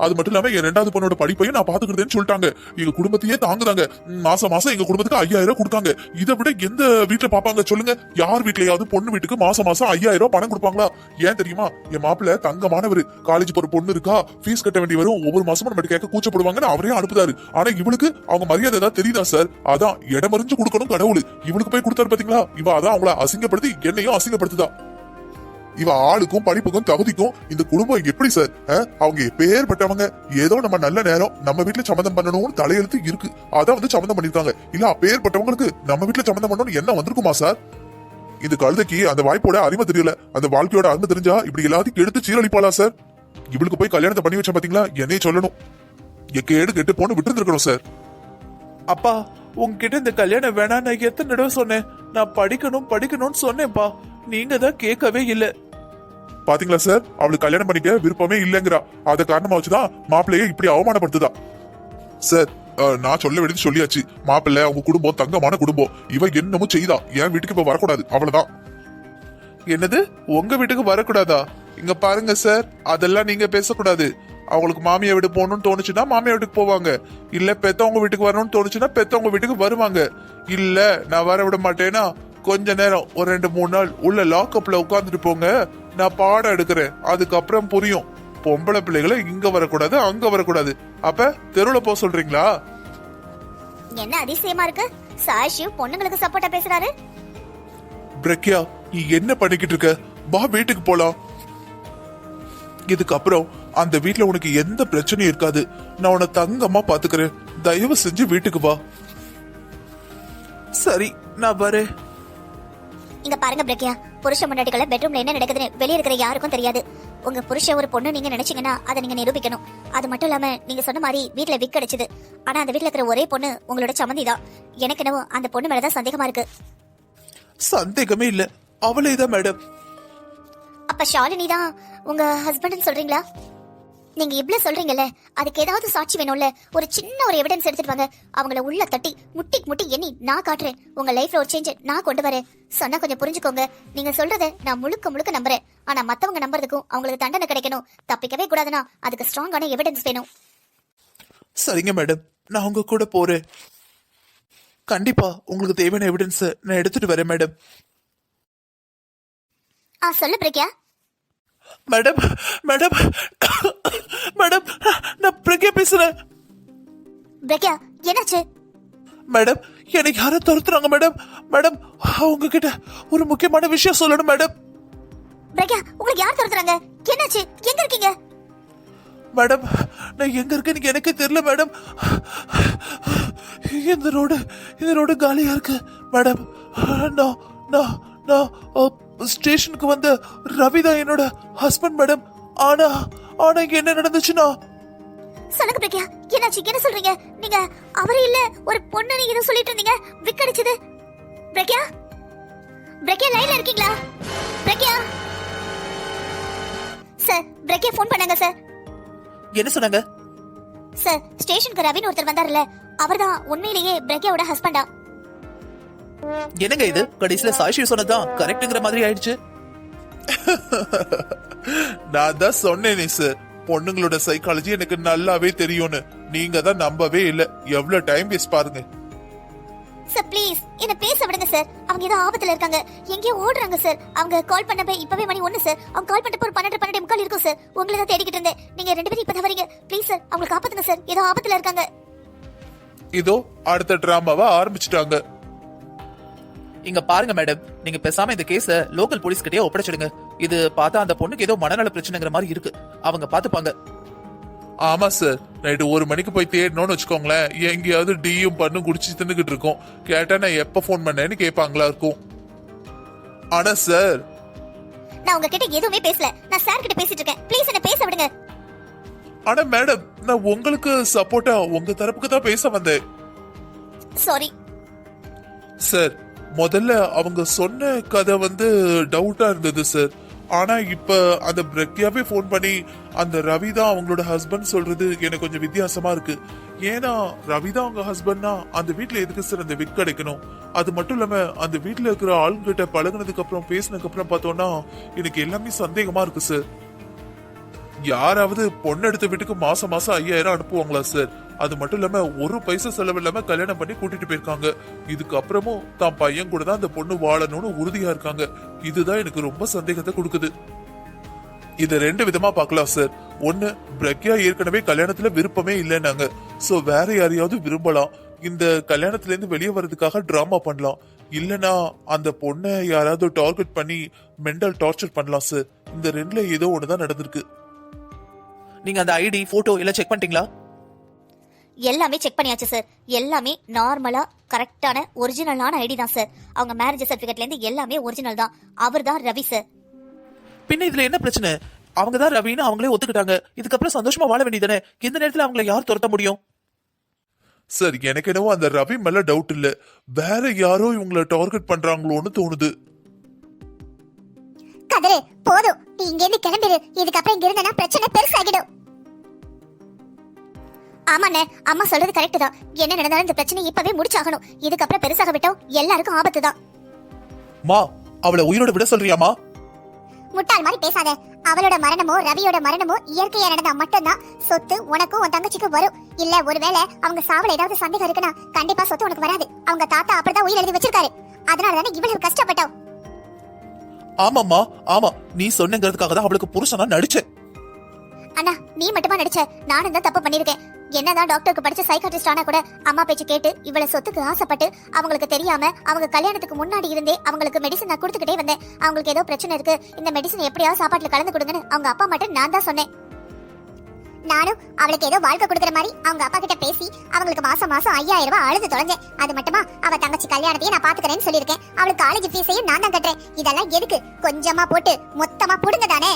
அது மட்டும் இல்லாம என் 2வது பொண்ணோட படிப்பையும் நான் பாத்துக்கிறேன்னு சொல்லிட்டாங்க. எங்க குடும்பத்தையே தாங்குதாங்க. மாசம் மாசம் எங்க குடும்பத்துக்கு 5000 கொடுக்காங்க. இதை விட எந்த வீட்டுல பாப்பாங்க சொல்லுங்க? யார் வீட்லயாவது பொண்ணு வீட்டுக்கு மாசம் மாசம் 5000 பணம் கொடுப்பாங்களா? ஏன் தெரியுமா? என் மாப்பிள்ள தங்கமானவர். காலேஜ் போற பொண்ணு இருக்கா, ஃபீஸ் கட்ட வேண்டி வரும், ஒவ்வொரு மாசமும் நம்ம கேட்க கூச்சப்படுவாங்கன்னு அவரே அனுப்புதாரு. ஆனா இவளுக்கு அவங்க மரியாதை ஏதாவது தெரியுதா சார்? அதான் இடமறிஞ்சு கொடுக்கணும் கடவுள். இவளுக்கு போய் கொடுத்தாரு பாத்தீங்களா? இவ அதான் அவங்கள அசிங்கப்படுத்தி என்னையும் அசிங்கப்படுத்துதா. இவ ஆளுக்கும் படிப்புக்கும் தகுதிக்கும் இந்த குடும்பம் எப்படி சார்? அவங்க எப்பேற்பட்டவங்க. ஏதோ நம்ம நல்ல நேரம் நம்ம வீட்டுல சம்மந்தம் பண்ணணும்னு தலையெழுத்து இருக்கு, அதான் வந்து சம்மந்தம் பண்ணிருக்காங்க. இல்ல அப்பேற்பட்டவங்களுக்கு நம்ம வீட்டுல சம்மந்தம் பண்ணணும்னு என்ன வந்திருக்குமா சார்? இந்த கழுதைக்கு அந்த வாய்ப்போட அருமை தெரியல. அந்த வாழ்க்கையோட அருமை தெரிஞ்சா இப்படி எல்லாத்தையும் எடுத்து சீரழிப்பாளா சார்? இவளுக்கு போய் கல்யாணத்தை பண்ணி வச்ச பாத்தீங்களா? என்னையே சொல்லணும். கேடு கெட்டு போன்னு விட்டு இருக்கணும் சார். அப்பா உங்ககிட்ட இந்த கல்யாணம் வேணாம் நான் எத்தனை தடவை சொன்னேன். நான் படிக்கணும்னு சொன்னேன்ப்பா, நீங்க தான் கேட்கவே இல்ல. பாத்தீங்களா சார், அவளுக்கு கல்யாணம் பண்ணிக்க விருப்பமே இல்லங்கிறா. அத காரணமா வச்சுதான் மாப்பிள்ளையே இப்படி அவமானப்படுத்துதா. சார், நான் சொல்ல வேண்டியது சொல்லியாச்சு. மாப்பிள்ளை அவங்க குடும்பம் தங்கமான குடும்பம். இவ என்னமோ செய்தா, என் வீட்டுக்கு இப்ப வரக்கூடாது, அவ்வளவுதான். என்னது உங்க வீட்டுக்கு வரக்கூடாதா? இங்க பாருங்க சார், அதெல்லாம் நீங்க பேசக்கூடாது. அவங்களுக்கு மாமியா வீடு போகணும்னு தோணுச்சுன்னா மாமியா வீட்டுக்கு போவாங்க, இல்ல பெத்தவங்க வீட்டுக்கு வரணும்னு தோணுச்சுன்னா பெத்தவங்க வீட்டுக்கு வருவாங்க. இல்ல நான் வர விட மாட்டேன்னா கொஞ்ச நேரம் ஒரு 2-3 நாள் உள்ள லாக்அப்ல உட்காந்துட்டு போங்க, நான் பாடம் எடுக்கிறேன், அதுக்கப்புறம் புரியும். பொம்பளை பிள்ளைகளை இங்க வரக்கூடாது அங்க வரக்கூடாது. அப்ப தெருவுல போக சொல்றீங்களா? என்ன அதிசயமா இருக்கு, சாஷியும் பொண்ணுங்களுக்கு சப்போர்ட்டா பேசுறாரு. பிரக்யா, நீ என்ன பண்ணிக்கிட்டு இருக்க? வா வீட்டுக்கு போலாம். இதுக்கப்புறம் அந்த வீட்ல உனக்கு எந்த பிரச்சனையும் இருக்காது. நான் உன்னை தங்கமா பாத்துக்கிறேன். தயவு செஞ்சு வீட்டுக்கு வா. சரி, நான் வரேன். இங்க பாருங்க பிரக்யா, புருஷ முன்னாடிக்குள்ள பெட்ரூம்ல என்ன நடக்குதுன்னு வெளிய இருக்கிற யாருக்கும் தெரியாது. உங்க புருஷன் ஒரு பொண்ணு நீங்க நினைச்சீங்கன்னா அதை நீங்க நிரூபிக்கணும். அது மட்டும் இல்லாம நீங்க சொன்ன மாதிரி வீட்ல விக் கிடைச்சது. ஆனா அந்த வீட்ல இருக்கிற ஒரே பொண்ணு உங்களோட சம்மந்தி தான். எனக்கு என்னவோ அந்த பொண்ணு மேலதான் சந்தேகமா இருக்கு. சந்தேகமே இல்ல, அவளே தான் மேடம். அப்ப ஷாலினி தான் உங்க ஹஸ்பண்ட்னு சொல்றீங்களா? நீங்க இவ்வளவு சொல்றீங்கல்ல, அதுக்கு ஏதாவது சாட்சி வேணும்ல. ஒரு சின்ன ஒரு எவிடன்ஸ் எடுத்துட்டு வாங்க. அவங்கள உள்ள தட்டி முட்டி எண்ணி நான் காட்டுறேன். உங்க லைஃப்ல ஒரு சேஞ்ச் நான் கொண்டு வரேன். சொன்னா கொஞ்சம் புரிஞ்சுக்கோங்க. நீங்க சொல்றத நான் முழுக்க நம்புறேன். ஆனா மத்தவங்க நம்புறதுக்கும் அவங்களுக்கு தண்டனை கிடைக்கணும். தப்பிக்கவே கூடாதுன்னா அதுக்கு ஸ்ட்ராங்கான எவிடன்ஸ் வேணும். சரிங்க மேடம், நான் உங்க கூட போறேன். கண்டிப்பா உங்களுக்கு தேவையான எவிடன்ஸ் நான் எடுத்துட்டு வரேன் மேடம். சொல்லு பிரக்யா. மேடம் மேடம் மேடம், நான் பிரக்யா பேசுறேன். பிரக்யா என்னாச்சு? மேடம், எனக்கு யாரும் துரத்துறாங்க மேடம். மேடம், உங்ககிட்ட ஒரு முக்கியமான விஷயம் சொல்லணும் மேடம். பிரக்யா, உங்களுக்கு யார் துரத்துறாங்க? என்னாச்சு? எங்க இருக்கீங்க? மேடம், நான் எங்க இருக்கேன்னு எனக்கே தெரியல மேடம். இந்த ரோடு காலியா இருக்கு மேடம். நான் ஸ்டேஷனுக்கு வந்த ரவிதான் என்னோட ஹஸ்பண்ட் மேடம். ஆனா இங்க என்ன நடந்துச்சுன்னா? சொல்லுங்க பிரக்யா, என்னாச்சு? என்ன சொல்றீங்க நீங்க? அவரே இல்ல, ஒரு பொண்ணு நீங்க ஏதோ சொல்லிட்டு இருந்தீங்க, விக் அடிச்சது. பிரக்யா லைன்ல இருக்கீங்களா? பிரக்யா சார், பிரக்யா ஃபோன் பண்ணாங்க சார். என்ன சொன்னாங்க சார்? ஸ்டேஷனுக்கு ரவின்னு ஒருத்தர் வந்தாருல்ல, அவர்தான் உண்மையிலேயே பிரக்யாவோட ஹஸ்பண்டா. என்னங்க இது? கடைசியில சாஷி சொன்னதான் கரெக்ட்ங்கிற மாதிரி ஆயிடுச்சு. நான் தான் சொன்னேனே சார், பொண்ணுங்களோட சைக்காலஜி எனக்கு நல்லாவே தெரியும்னு. நீங்க தான் நம்பவே இல்ல. எவ்வளவு டைம் வேஸ்ட் பாருங்க. சார் ப்ளீஸ் என்ன பேச விடுங்க சார். அவங்க ஏதோ ஆபத்துல இருக்காங்க, எங்கேயோ ஓடுறாங்க சார். அவங்க கால் பண்ணப்ப இப்பவே மணி 1 சார். அவங்க கால் பண்ணிட்டு ஒரு 12:30 இருக்கும் சார். உங்களை தான் தேடிக்கிட்டு இருந்தேன். நீங்க 2 பேரும் இப்பதான் வரீங்க. ப்ளீஸ் சார், அவங்களை காப்பாத்துங்க சார். ஏதோ ஆபத்துல இருக்காங்க. இதோ அடுத்த டிராமாவை ஆரம்பிச்சுட்டாங்க. இங்க பாருங்க மேடம், நீங்க பேசாம இந்த கேஸ லோக்கல் போலீஸ் கிட்டயே ஒப்படைச்சிடுங்க. இது பார்த்தா அந்த பொண்ணுக்கு ஏதோ மனநல பிரச்சனைங்கிற மாதிரி இருக்கு. அவங்க பாத்துப்பாங்க. ஆமா சார், நைட்டு 1 மணிக்கு போய் தேடணும்னு வச்சுக்கோங்களேன், எங்கேயாவது டீயும் பண்ணு குடிச்சு தின்னுகிட்டு இருக்கோம். கேட்டா நான் எப்ப போன் பண்ணேன்னு கேட்பாங்களா இருக்கும். ஆனா சார், நான் உங்ககிட்ட எதுவுமே பேசல. நான் சார் கிட்ட பேசிட்டு இருக்கேன். ப்ளீஸ் என்ன பேச விடுங்க. ஆனா மேடம், நான் உங்களுக்கு சப்போர்ட்டா உங்க தரப்புக்கு தான் பேச வந்தேன். சாரி சார், முதல்ல அவங்க சொன்ன கதை டவுட்டா இருந்தது சார். ஆனா இப்ப அந்த பிரக்யாவே போன் பண்ணி அந்த ரவி தான் அவங்களோட ஹஸ்பண்ட் சொல்றது எனக்கு கொஞ்சம் வித்தியாசமா இருக்கு. ஏன்னா ரவி தான் அவங்க ஹஸ்பண்ட்னா அந்த வீட்ல எதுக்கு சார் அந்த விக் கிடைக்கணும்? அது மட்டும் இல்லாம அந்த வீட்ல இருக்கிற ஆளுங்கிட்ட பழகுனதுக்கு அப்புறம் பேசினதுக்கு அப்புறம் பார்த்தோம்னா எனக்கு எல்லாமே சந்தேகமா இருக்கு சார். யாராவது பொண்ணு எடுத்த வீட்டுக்கு மாசம் மாசம் 5000 அனுப்புவாங்களா சார்? அது மட்டும் இல்லாம ஒரு பைசா செலவு இல்லாம கல்யாணம் பண்ணி கூட்டிட்டு போயிருக்காங்க. இதுக்கு அப்புறமும் தான் பையன் கூட தான் அந்த பொண்ணு வாழணும்னு உறுதியா இருக்காங்க. இதுதான் எனக்கு ரொம்ப சந்தேகத்தை கொடுக்குது. இத 2 விதமா பார்க்கலாம் சார். ஒண்ணு, பிரக்யா ஏற்கனவே கல்யாணத்துல விருப்பமே இல்லைன்னாங்க. சோ வேற யாரையாவது விரும்பலாம். இந்த கல்யாணத்துல இருந்து வெளியே வர்றதுக்காக டிராமா பண்ணலாம். இல்லனா அந்த பொண்ணை யாராவது டார்கெட் பண்ணி மென்டல் டார்ச்சர் பண்ணலாம் சார். இந்த 2ல ஏதோ ஒண்ணுதான் நடந்திருக்கு. நீங்க அந்த ஐடி போட்டோ எல்லாம் செக் பண்ணிட்டீங்களா? எல்லாமே செக் பண்ணியாச்சு சார். எல்லாமே நார்மலா கரெக்டான ஒரிஜினலான ஐடி தான் சார். அவங்க மேரேஜ் சர்டிபிகேட்ல இருந்து எல்லாமே ஒரிஜினல் தான். அவர் தான் ரவி சார். பின்ன இதுல என்ன பிரச்சனை? அவங்க தான் ரவின்னு அவங்களே ஒத்துக்கிட்டாங்க. இதுக்கப்புறம் சந்தோஷமா வாழ வேண்டியதானே. இந்த நேரத்துல அவங்கள யார் துரத்த முடியும்? சார், எனக்கு என்னவோ அந்த ரவி மேல டவுட் இல்ல, வேற யாரோ இவங்கள டார்கெட் பண்றாங்களோன்னு தோணுது. கதிரே, போதும், நீ இங்க இருந்து கிளம்பிடு. இதுக்கப்புறம் இங்க இருந்தா பிரச்சனை பெருசாகிடும். ஆமாண்ணே, அம்மா சொல்றது கரெக்ட் தான். என்ன நடந்தாலும் இந்த பிரச்சனை இப்பவே முடிச்சாகணும். இதுக்கப்புறம் பெருசாக விட்டோம் எல்லாருக்கும் ஆபத்து தான். மா, அவளை உயிரோட விட சொல்றியாமா? முட்டாள் மாதிரி பேசாத. அவளோட மரணமோ ரவியோட மரணமோ இயற்கையா நடந்தா மட்டும்தான் சொத்து உனக்கும் உன் தங்கச்சிக்கும் வரும். இல்ல ஒருவேளை அவங்க சாவல ஏதாவது சந்தேகம் இருக்குன்னா கண்டிப்பா சொத்து உனக்கு வராது. அவங்க தாத்தா அப்படிதான் உயிர் எழுதி வச்சிருக்காரு. அதனாலதானே இவ்வளவு கஷ்டப்பட்டோம். ஆமாம்மா, ஆமா, நீ சொன்னங்கிறதுக்காக தான் அவளுக்கு புருஷனா நடிச்சேன். அண்ணா, நீ மட்டுமா நடிச்ச? நானும் தான் தப்பு பண்ணிருக்கேன். என்னதான் டாக்டருக்கு படிச்ச சைக்காட்ரிஸ்ட் ஆனா கூட அம்மா பேச்சு கேட்டு இவ்வளவு சொத்துக்கு ஆசைப்பட்டு அவங்களுக்கு தெரியாம அவங்க கல்யாணத்துக்கு முன்னாடி இருந்தே அவங்களுக்கு மெடிசன் நான் கொடுத்துக்கிட்டே வந்தேன். அவங்களுக்கு ஏதோ பிரச்சனை இருக்கு, இந்த மெடிசன் எப்படியாவது சாப்பாட்டுல கலந்து கொடுங்கன்னு அவங்க அப்பா மட்டும் நான் தான் சொன்னேன். நானும் அவளுக்கு ஏதோ வாழ்க்கை கொடுக்குற மாதிரி அவங்க அப்பா கிட்ட பேசி அவங்களுக்கு மாசம் மாசம் 5000 ரூபாய் அழுது தொலைஞ்சேன். அது மட்டுமா, அவ தங்கச்சி கல்யாணத்தையும் நான் பாத்துக்கிறேன்னு சொல்லியிருக்கேன். அவளுக்கு காலேஜ் ஃபீஸையும் நான் தான் கட்டுறேன். இதெல்லாம் எதுக்கு? கொஞ்சமா போட்டு மொத்தமா புடுங்க தானே.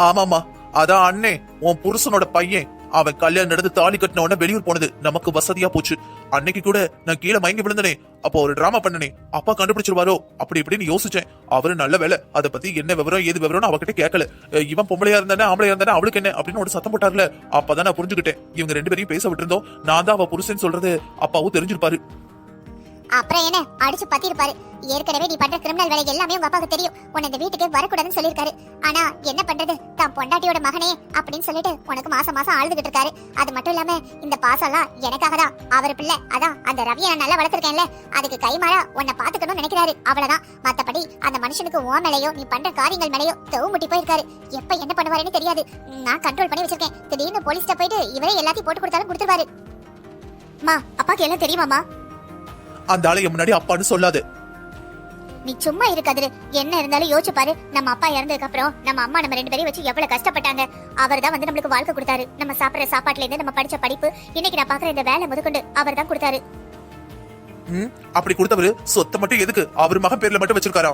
ஆமாமா, அதான் அண்ணே, உன் புருஷனோட பையன் அவன் கல்யாணம் நடந்து தாலி கட்டின உடனே வெளியூர் போனது நமக்கு வசதியா போச்சு. அன்னைக்கு கூட நான் கீழே மயங்கி விழுந்தனே, அப்போ ஒரு டிராமா பண்ணனே, அப்பா கண்டுபிடிச்சிருவாரோ அப்படி இப்படின்னு யோசிச்சேன். அவரு நல்ல வேலை அதை பத்தி என்ன விவரம் ஏது விவரம்னு அவகிட்ட கேட்கல. இவன் பொம்பளையா இருந்தானே ஆம்பளையா இருந்தானே அவளுக்கு என்ன அப்படின்னு ஒரு சத்தம் போட்டார்ல, அப்பதான் நான் புரிஞ்சுக்கிட்டேன் இவங்க 2 பேரையும் பேச விட்டுருந்தோம். நான் தான் அவ புருஷன் சொல்றது அப்பாவும் தெரிஞ்சிருப்பாரு. அப்புறம் என்ன அடிச்சு பத்திருப்பாரு. ஏற்கனவே நீ பண்ற கிரிமினல் வேலை எல்லாமே உங்க அப்பாவுக்கு தெரியும். உன்னை இந்த வீட்டுக்கு வரக்கூடாதுன்னு சொல்லியிருக்காரு. ஆனா என்ன பண்றது, தான் பொண்டாட்டியோட மகனே அப்படின்னு சொல்லிட்டு உனக்கு மாசம் மாசம் அழுதுகிட்டு இருக்காரு. அது மட்டும் இல்லாம இந்த பாசம்லாம் எனக்காக தான். அவர் பிள்ளை, அதான் அந்த ரவியை நான் நல்லா வளர்த்திருக்கேன்ல, அதுக்கு கைமாறா உன்னை பாத்துக்கணும்னு நினைக்கிறாரு, அவ்வளவுதான். மத்தபடி அந்த மனுஷனுக்கு உன் மேலையோ நீ பண்ற காரியங்கள் மேலையோ தவு முட்டி போயிருக்காரு. எப்ப என்ன பண்ணுவாருன்னு தெரியாது. நான் கண்ட்ரோல் பண்ணி வச்சிருக்கேன். திடீர்னு போலீஸ்ட போயிட்டு இவரே எல்லாத்தையும் போட்டு கொடுத்தாலும் கொடுத்துருவாரு. மா, அப்பாக்கு எல்லாம் தெரியுமாமா? அந்த ஆளைய முன்னாடி அப்பான்னு சொல்லாது. நீ சும்மா இருக்காது. என்ன இருந்தாலும் யோசிச்சு பாரு. நம்ம அப்பா இறந்ததுக்கு அப்புறம் நம்ம அம்மா நம்ம 2 பேரையும் வச்சு எவ்வளவு கஷ்டப்பட்டாங்க. அவர் தான் நம்மளுக்கு வாழ்க்கை கொடுத்தாரு. நம்ம சாப்பிடுற சாப்பாட்டுல இருந்து நம்ம படிச்ச படிப்பு, இன்னைக்கு நான் பாக்குற இந்த வேலை முதற்கொண்டு அவர் தான் கொடுத்தாரு. அப்படி கொடுத்தவரு சொத்தை மட்டும் எதுக்கு அவர் மகன் பேர்ல மட்டும் வச்சிருக்காரா?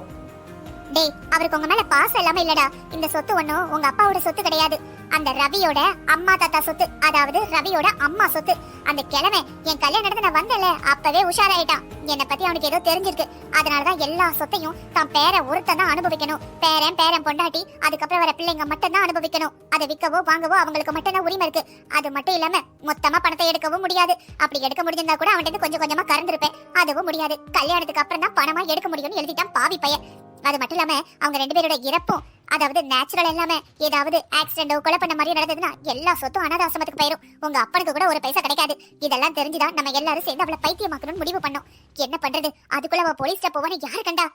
டேய், அவருக்கு உங்க மேல பாசம் இல்லாம இல்லடா. இந்த சொத்து ஒண்ணும் உங்க அப்பாவோட சொத்து கிடையாது. அந்த ரவியோட அம்மா தாத்தா சொத்து, அதாவது ரவியோட அம்மா சொத்து. அந்த கிழமை என் கல்யாணம் நடந்து நான் வந்தல, அப்பவே உஷாராயிட்டான். என்னை பத்தி அவனுக்கு ஏதோ தெரிஞ்சிருக்கு. அதனாலதான் எல்லா சொத்தையும் தான் பேர ஒருத்தன் தான் அனுபவிக்கணும். பேரன் பொண்டாட்டி அதுக்கப்புறம் வர பிள்ளைங்க மட்டும் தான் அனுபவிக்கணும். அதை விற்கவோ வாங்கவோ அவங்களுக்கு மட்டும் தான் உரிமை இருக்கு. அது மட்டும் இல்லாம மொத்தமா பணத்தை எடுக்கவும் முடியாது. அப்படி எடுக்க முடிஞ்சிருந்தா கூட அவன்கிட்ட கொஞ்சம் கொஞ்சமா கறந்துருப்பேன். அதுவும் முடியாது. கல்யாணத்துக்கு அப்புறம் தான் பணமா எடுக்க முடியும்னு எழுதிட்டான் பாவி பையன். அது மட்டும் இல்லாம அவங்க 2 பேரோட இறப்பும், அதாவது நேச்சுரல் இல்லாம ஏதாவது ஆக்சிடென்டோ கொலை பண்ண மாதிரி நடந்ததுன்னா எல்லா சொத்தும் அனாதாசிரமத்துக்கு போயிரும். உங்க அப்பனுக்கு கூட ஒரு பைசா கிடைக்காது. இதெல்லாம் தெரிஞ்சுதான் நம்ம எல்லாரும் சேர்ந்து அவளை பைத்தியமாக்கணும்னு முடிவு பண்ணோம். என்ன பண்றது, அதுக்குள்ள அவ போலீஸ்ல போவான்னு யாரு கண்டா?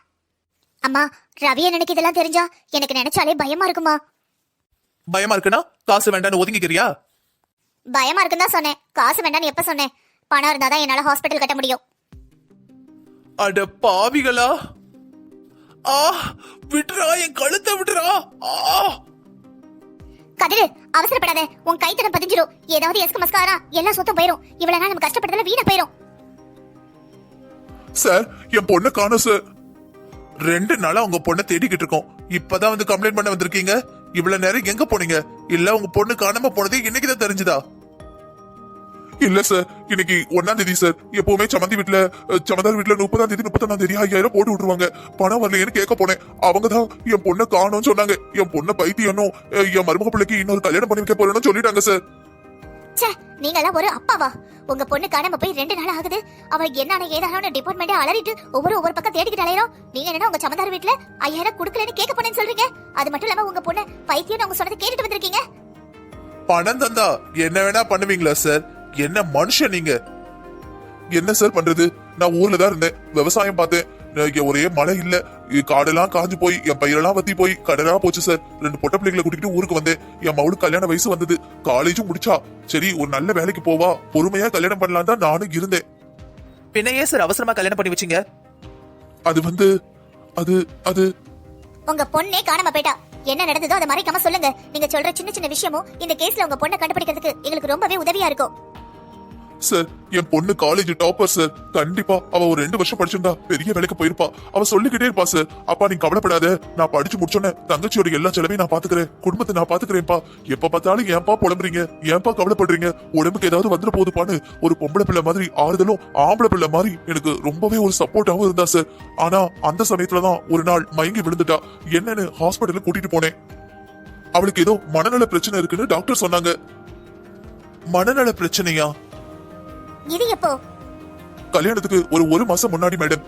அம்மா, ரவி எனக்கு இதெல்லாம் தெரிஞ்சா எனக்கு நினைச்சாலே பயமா இருக்குமா. பயமா இருக்குன்னா காசு வேண்டான்னு ஒதுங்கிக்கிறியா? பயமா இருக்குன்னு தான் சொன்னேன். காசு வேண்டான்னு எப்ப சொன்னேன்? பணம் இருந்தாதான் என்னால ஹாஸ்பிட்டல் கட்ட முடியும். அட பாவிகளா! ஆ, விட்டுறா, என் கழுத்தை விட்டுறா! ஆ! கதிரு, அவசரப்படாத. உன் கைத்தடம் பதிஞ்சிரும். ஏதாவது எஸ்கு மஸ்காரா எல்லாம் சுத்தம் போயிரும். இவ்வளவு நாள் நம்ம கஷ்டப்பட்டதுல வீணா போயிரும். சார், என் பொண்ணு காணோம் சார். 2 நாளா உங்க பொண்ணை தேடிக்கிட்டு இருக்கோம். இப்பதான் வந்து கம்ப்ளைண்ட் பண்ண வந்திருக்கீங்க. இவ்வளவு நேரம் எங்க போனீங்க? இல்ல உங்க பொண்ணு காணாம போனது இன்னைக்குதான் தெரிஞ்சுதா? இல்ல சார், இன்னைக்கு 1ஆம் தேதி சார். எப்பவுமே சமந்தார் வீட்டுல 30ஆம் தேதி 31ஆம் தேதி 5000 போட்டு விட்டுருவாங்க. பணம் வரலையேன்னு கேட்க போனேன். அவங்கதான் என் பொண்ணை காணோம்னு சொன்னாங்க. என் பொண்ணை பைத்தியனும் என் மருமக பிள்ளைக்கு இன்னொரு கல்யாணம் பண்ணி வைக்க போறேன்னு சொல்லிட்டாங்க சார். ச்சே, நீங்களாம் ஒரு அப்பாவா? உங்க பொண்ணு காணாம போய் 2 நாள் ஆகுது. அவ என்ன ஏதான டிபார்ட்மெண்டே அலறிட்டு ஒவ்வொரு பக்கம் தேடிக்கிட்டு அலையறோம். நீங்க என்ன உங்க சமந்தார் வீட்டுல 5000 குடுக்கலன்னு கேட்க போனேன்னு சொல்றீங்க? அது மட்டும் இல்லாம உங்க பொண்ணு பைத்தியம் அவங்க சொன்னதை கேட்டுட்டு வந்திருக்கீங்க. பணம் தந்தா என்ன வேணா பண்ணுவீங்களா சார்? என்ன மனுஷன் நீங்க? என்ன சார் பண்றது? நான் ஊர்ல தான் இருந்தேன், விவசாயம் பார்த்தேன். இங்க ஒரே மழை இல்ல, காடெல்லாம் காஞ்சு போய் என் பயிரெல்லாம் வத்தி போய் கடலா போச்சு சார். 2 பொட்ட பிள்ளைகளை கூட்டிட்டு ஊருக்கு வந்தேன். என் மவுளுக்கு கல்யாண வயசு வந்தது, காலேஜும் முடிச்சா. சரி, ஒரு நல்ல வேலைக்கு போவா, பொறுமையா கல்யாணம் பண்ணலாம் தான் நானும் இருந்தேன். பின்ன ஏன் சார் அவசரமா கல்யாணம் பண்ணி வச்சீங்க? அது வந்து அது உங்க பொண்ணே காணாம போயிட்டா. என்ன நடந்ததோ அதை மறைக்காம சொல்லுங்க. நீங்க சொல்ற சின்ன சின்ன விஷயமும் இந்த கேஸ்ல உங்க பொண்ணை கண்டுபிடிக்கிறதுக்கு எங்களுக்கு ரொம்பவே உதவியா இருக்கும். சார், என் பொண்ணு காலேஜ் டாப்பர் சார். கண்டிப்பா அவ ஒரு 2 வருஷம் படிச்சிருந்தா பெரிய வேலைக்கு போயிருப்பா. அவ சொல்லிக்கிட்டே இருப்பா சார், அப்பா நீ கவலைப்படாத, நான் படிச்சு முடிச்சோன்னே தங்கச்சியோட எல்லா செலவையும் நான் பாத்துக்கிறேன், குடும்பத்தை நான் பாத்துக்கிறேன்ப்பா. எப்ப பார்த்தாலும் ஏன்பா புலம்புறீங்க, ஏன்பா கவலைப்படுறீங்க, உடம்புக்கு ஏதாவது வந்துட போகுதுப்பான்னு ஒரு பொம்பளை பிள்ளை மாதிரி ஆறுதலும், ஆம்பளை பிள்ளை மாதிரி எனக்கு ரொம்பவே ஒரு சப்போர்ட்டாவும் இருந்தா சார். ஆனா அந்த சமயத்துலதான் ஒரு நாள் மயங்கி விழுந்துட்டா. என்னன்னு ஹாஸ்பிட்டலுக்கு கூட்டிட்டு போனேன். அவளுக்கு ஏதோ மனநல பிரச்சனை இருக்குன்னு டாக்டர் சொன்னாங்க. மனநல பிரச்சனையா? இது எப்போ? கல்யாணத்துக்கு ஒரு மாசம் முன்னாடி மேடம்.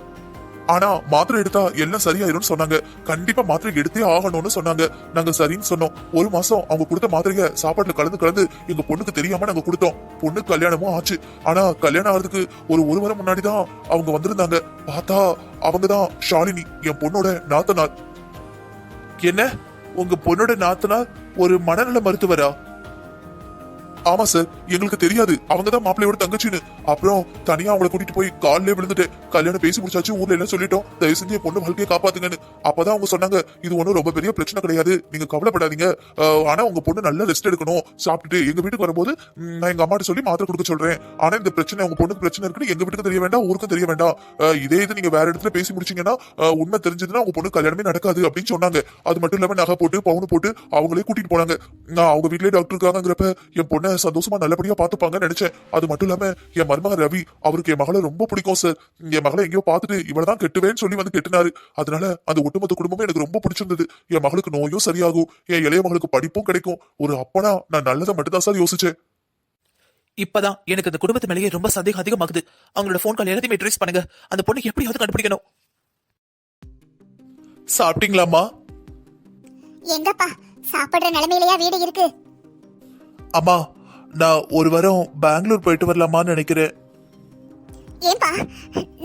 ஆனா மாத்திரை எடுத்தா எல்லாம் சரியாயிரும்னு சொன்னாங்க. கண்டிப்பா மாத்திரை எடுத்தே ஆகணும்னு சொன்னாங்க. நாங்க சரின்னு சொன்னோம். 1 மாசம் அவங்க கொடுத்த மாத்திரைய சாப்பாட்டுல கலந்து எங்க பொண்ணுக்கு தெரியாம நாங்க கொடுத்தோம். பொண்ணுக்கு கல்யாணமும் ஆச்சு. ஆனா கல்யாணம் ஆகிறதுக்கு ஒரு வாரம் முன்னாடிதான் அவங்க வந்திருந்தாங்க. பார்த்தா அவங்கதான் ஷாலினி, என் பொண்ணோட நாத்தனார். என்ன, உங்க பொண்ணோட நாத்தனார் ஒரு மனநல மருத்துவரா? ஆமா சார், எங்களுக்கு தெரியாது அவங்கதான் மாப்பிள்ளையோட தங்கச்சின்னு. அப்புறம் தனியா அவங்கள கூட்டிட்டு போய் காலிலே விழுந்துட்டு கல்யாணம் பேசி முடிச்சாச்சு, ஊர்ல எல்லாம் சொல்லிட்டோம், தயவு செஞ்சு என் பொண்ணு வாழ்க்கையை காப்பாத்துங்கன்னு. அப்பதான் அவங்க சொன்னாங்க, இது ஒண்ணும் ரொம்ப பெரிய பிரச்சனை கிடையாது, நீங்க கவலைப்படாதீங்க. ஆனா உங்க பொண்ணு நல்லா ரெஸ்ட் எடுக்கணும், சாப்பிட்டுட்டு எங்க வீட்டுக்கு வரும்போது நான் எங்க அம்மாட்ட சொல்லி மாத்திரை கொடுக்க சொல்றேன். ஆனா இந்த பிரச்சனை உங்க பொண்ணுக்கு பிரச்சனை இருக்குன்னு எங்க வீட்டுக்கு தெரிய வேண்டாம், ஊருக்கும் தெரிய வேண்டாம். இதே இது நீங்க வேற இடத்துல பேசி முடிச்சீங்கன்னா உண்மை தெரிஞ்சதுன்னா உங்க பொண்ணு கல்யாணமே நடக்காது அப்படின்னு சொன்னாங்க. அது மட்டும் இல்லாம நகை போட்டு பவுன் போட்டு அவங்களே கூட்டிட்டு போனாங்க. நான் அவங்க வீட்லயே டாக்டர் இருக்காங்கிறப்ப என் பொண்ணை சந்தோஷமா நல்லபடியா பாத்துப்பாங்கன்னு நினைச்சேன். அது மட்டும் இல்லாம என் மருமகன் ரவி, அவருக்கு என் மகளை ரொம்ப பிடிக்கும் சார். என் மகளை எங்கேயோ பார்த்துட்டு இவளதான் கெட்டுவேன்னு சொல்லி வந்து கெட்டினாரு. அதனால அந்த ஒட்டுமொத்த குடும்பமே எனக்கு ரொம்ப பிடிச்சிருந்தது. என் மகளுக்கு நோயும் சரியாகும், என் இளைய மகளுக்கு படிப்பும் கிடைக்கும். ஒரு அப்பனா நான் நல்லதை மட்டும் தான் சார் யோசிச்சேன். இப்பதான் எனக்கு அந்த குடும்பத்து மேலேயே ரொம்ப சந்தேகம் அதிகமாகுது. அவங்களோட போன் கால் எல்லாத்தையுமே ட்ரேஸ் பண்ணுங்க. அந்த பொண்ணு எப்படியாவது கண்டுபிடிக்கணும். சாப்பிட்டீங்களாமா? எங்கப்பா சாப்பிடுற நிலைமையிலயா வீடு இருக்கு? அம்மா, நான் ஒரு வாரம் பெங்களூர் போயிட்டு வரலாமான்னு நினைக்கிறேன். ஏன்பா,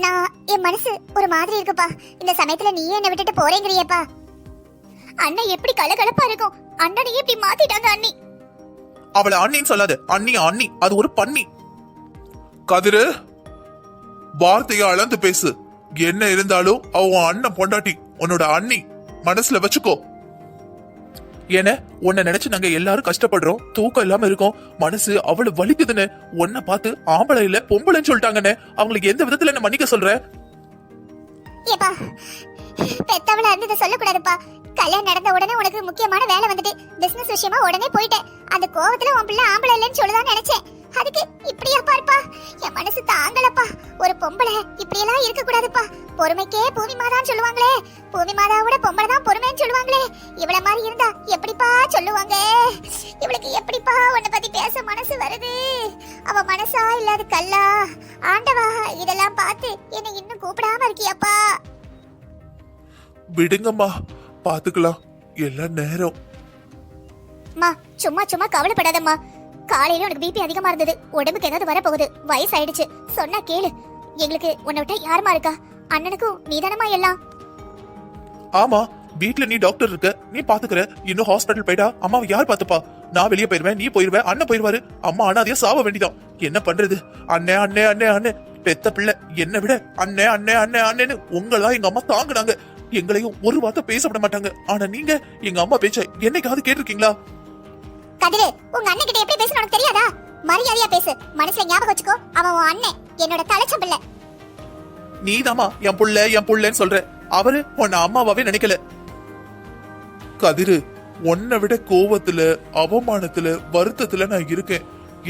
நான் என் மனசு ஒரு மாதிரி இருக்குப்பா. இந்த சமயத்துல நீ என்ன விட்டுட்டு போறேங்கறியப்பா. அண்ணன் எப்படி கலகலப்பா இருக்கும். அண்ணனை எப்படி மாத்திட்டாங்க அண்ணி. அவளை அண்ணின்னு சொல்லாத. அண்ணி அண்ணி, அது ஒரு பண்ணி. கதிரு, வார்த்தையை அளந்து பேசு. என்ன இருந்தாலும் அவன் அண்ணன் பொண்டாட்டி, உன்னோட அண்ணி, மனசுல வச்சுக்கோ. ஏன்னா உன்னை நினைச்சு நாங்க எல்லாரும் கஷ்டப்படுறோம், தூக்கம் இல்லாம இருக்கோம், மனசு அவ்வளவு வலிக்குதுன்னு. உன்னை பார்த்து ஆம்பளை இல்ல பொம்பளைன்னு சொல்லிட்டாங்கன்னு அவங்களுக்கு எந்த விதத்துல என்ன மன்னிக்க சொல்ற? ஏப்பா, பெத்தவள இருந்ததை சொல்லக்கூடாதுப்பா. கல்யாணம் நடந்த உடனே உனக்கு முக்கியமான வேலை வந்துட்டு பிசினஸ் விஷயமா உடனே போயிட்டேன். அந்த கோவத்துல உன் பிள்ளை ஆம்பளை இல்லைன்னு சொல்லுதான் நினைச்சேன். அதுக்கு இப்படியா பாருப்பா, என் மனசு தாங்கலப்பா. ஒரு பொம்பளை இப்படி எல்லாம் இருக்க கூடாதுப்பா. பொறுமைக்கே பூமி மாதான்னு சொல்லுவாங்களே, பூமி மாதாவோட பொம்பளை தான் பொறுமைன்னு சொல்லுவாங்களே. இவள மாதிரி இருந்தா எப்படிப்பா சொல்லுவாங்க? இவளுக்கு எப்படிப்பா உன்னை பத்தி பேச மனசு வருது? அவ மனசா இல்லாத கல்லா? ஆண்டவா, இதெல்லாம் பார்த்து என்னை இன்னும் கூப்பிடாம இருக்கியாப்பா? விடுங்கம்மா, பாத்துக்கலாம், எல்லாம் நேரம். அம்மா, சும்மா சும்மா கவலைப்படாதம்மா. காலையில உனக்கு பிபி அதிகமா இருந்தது, உடம்புக்கு ஏதாவது வரப்போகுது, வயசு ஆயிடுச்சு. சொன்னா கேளு. எங்களுக்கு உன்னை விட்டா யாருமா இருக்கா? அண்ணனுக்கும் நீதானமா எல்லாம். ஆமா, வீட்டுல நீ டாக்டர் இருக்க, நீ பாத்துக்கிற. இன்னும் ஹாஸ்பிட்டல் போயிட்டா அம்மாவை யார் பாத்துப்பா? நான் வெளியே போயிருவேன், நீ போயிருவேன், அண்ணன் போயிருவாரு. அம்மா அனாதையா சாவ வேண்டிதான். என்ன பண்றது? அண்ணே அண்ணே அண்ணே அண்ணே, பெத்த பிள்ளை என்னை விட அண்ணே அண்ணே அண்ணே அண்ணேன்னு உங்களா எங்க அம்மா தாங்குனாங்க. எங்களையும் ஒரு வார்த்தை பேச விட மாட்டாங்க. ஆனா நீங்க எங்க அம்மா பேச்ச என்னைக்காவது கேட்டிருக்கீங்களா? கதிரு, உங்க அண்ணன் கிட்ட எப்படி பேசணும் உனக்கு தெரியாதா? மரியாதையா பேசு. மனசுல ஞாபகம் வச்சுக்கோ, அவன் உன் அண்ணன், என்னோட தலைச்சம் பிள்ளை. நீதாமா என் புள்ள என் புள்ளன்னு சொல்ற. அவரு உன்னை அம்மாவாவே நினைக்கல. கதிரு, உன்னை விட கோவத்துல, அவமானத்துல, வருத்தத்துல நான் இருக்கேன்.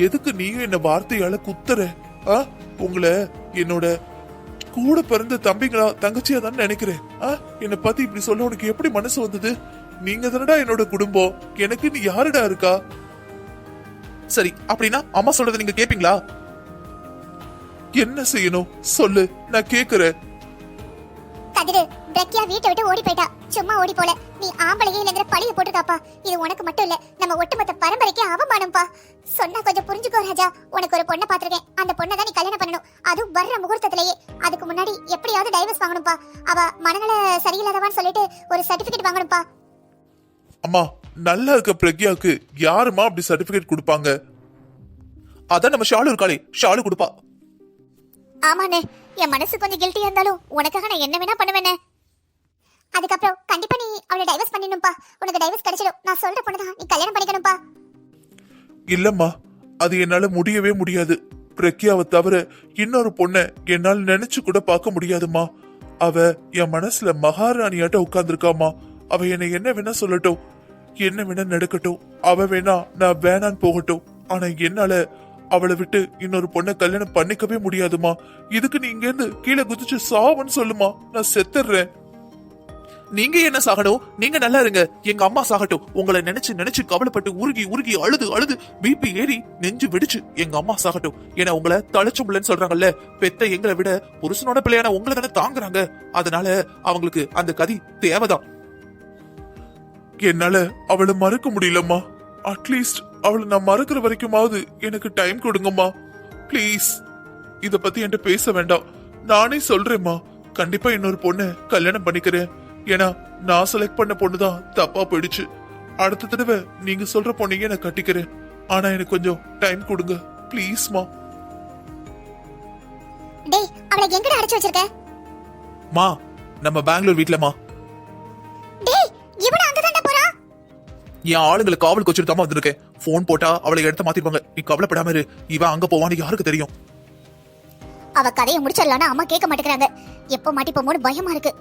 எதுக்கு நீயும் என்ன வார்த்தையால குத்துற? உங்களை என்னோட கூட பிறந்த தம்பிங்களா தங்கச்சியா தான் நினைக்கிறேன். என்னை பத்தி இப்படி சொல்ல உனக்கு எப்படி மனசு வந்தது? நீங்க தானடா என்னோட குடும்பம். எனக்கு நீ யாருடா இருக்கா? சரி, அப்படின்னா அம்மா சொல்றதை நீங்க கேப்பீங்களா? என்ன செய்யணும் சொல்லு, நான் கேக்குறேன். கதிரு, பிரக்யா வீட்டை விட்டு ஓடி போயிட்டா. சும்மா ஓடி போல, நீ ஆம்பளையே இல்லங்கிற பழிய போட்டுருக்காப்பா. இது உனக்கு மட்டும் இல்ல, நம்ம ஒட்டுமொத்த பரம்பரைக்கே அவமானம்ப்பா. சொன்னா கொஞ்சம் புரிஞ்சுக்கோ ராஜா. உனக்கு ஒரு பொண்ணை பாத்திருக்கேன். அந்த பொண்ணை தான் நீ கல்யாணம் பண்ணணும். அதுவும் வர்ற முகூர்த்தத்திலேயே. அதுக்கு முன்னாடி எப்படியாவது டைவர்ஸ் வாங்கணும்ப்பா. அவ மனநல சரியில்லாதவான்னு சொல்லிட்டு ஒரு சர்டிபிகேட் வாங்கணும்ப்பா. அம்மா, நல்லா இருக்க பிரக்யாவுக்கு யாருமா அப்படி சர்டிபிகேட் கொடுப்பாங்க? அதான் நம்ம ஷாலு இருக்காளே, ஷாலு கொடுப்பா. ஆமாண்ணே, என் மனசு கொஞ்சம் கில்ட்டியா இருந்தாலும் உனக்காக நான் என்ன வேணா பண்ணுவேனே. அதுக்கப்புறம் கண்டிப்பா நீ அவளை டைவர்ஸ் பண்ணிடணும்ப்பா. உனக்கு டைவர்ஸ் கிடைச்சிடும். நான் சொல்ற பொண்ணுதான் நீ கல்யாணம் பண்ணிக்கணும்ப்பா. இல்லம்மா, அது என்னால முடியவே முடியாது. பிரக்யாவை தவிர இன்னொரு பொண்ண என்னால் நினைச்சு கூட பார்க்க முடியாதுமா. அவ என் மனசுல மகாராணியாட்ட உட்கார்ந்துருக்காமா. அவ என்னை என்ன வேணா சொல்லட்டும், என்ன வேணா நடக்கட்டும். அவ வேணா நான் வேணான்னு போகட்டும். ஆனா என்னால அவளை விட்டு இன்னொரு பொண்ணை கல்யாணம் பண்ணிக்கவே முடியாதுமா. இதுக்கு நீ இங்க இருந்து கீழே குதிச்சு சாவன்னு சொல்லுமா, நான் செத்துறேன். நீங்க என்ன சாகணும்? நீங்க நல்லா இருங்க. எங்க அம்மா சாகட்டும். உங்களை நினைச்சு நினைச்சு கவலைப்பட்டு உருகி உருகி அழுது அழுது பிபி ஏறி நெஞ்சு வெடிச்சு எங்க அம்மா சாகட்டும். ஏன்னா உங்களை தலைச்ச பிள்ளைன்னு சொல்றாங்கல்ல. பெத்த எங்களை விட புருஷனோட பிள்ளையான உங்களை தானே தாங்குறாங்க. அதனால அவங்களுக்கு அந்த கதி தேவைதான். என்னால அவளை மறக்க முடியலம்மா. அட்லீஸ்ட் அவளை நான் மறக்கிற வரைக்குமாவது எனக்கு டைம் கொடுங்கம்மா, ப்ளீஸ். இத பத்தி என்கிட்ட பேச வேண்டாம். நானே சொல்றேம்மா, கண்டிப்பா இன்னொரு பொண்ணு கல்யாணம் பண்ணிக்கிறேன். ஏன்னா நான் செலக்ட் பண்ண பொண்ணுதான் தப்பா போயிடுச்சு. அடுத்த தடவை நீங்க சொல்ற பொண்ணையே நான் கட்டிக்கிறேன். ஆனா எனக்கு கொஞ்சம் டைம் கொடுங்க ப்ளீஸ்மா. டேய், அவளை எங்கடா அடைச்சு வச்சிருக்க? மா, நம்ம பெங்களூர் வீட்லமா. டேய், இவன அங்க தான்டா போறான். என் ஆளுங்களை காவலுக்கு வச்சுட்டு வந்திருக்கேன். போன் போட்டா அவளை இடத்த மாத்திருப்பாங்க. நீ கவலைப்படாம இரு. இவன் அங்க போவான்னு யாருக்கு தெரியும்? அவ கதையை முடிச்சிடலான்னு அம்மா கேட்க மாட்டேங்கிறாங்க. எப்போ மாட்டிப்போமோன்னு பயமா இருக்கு.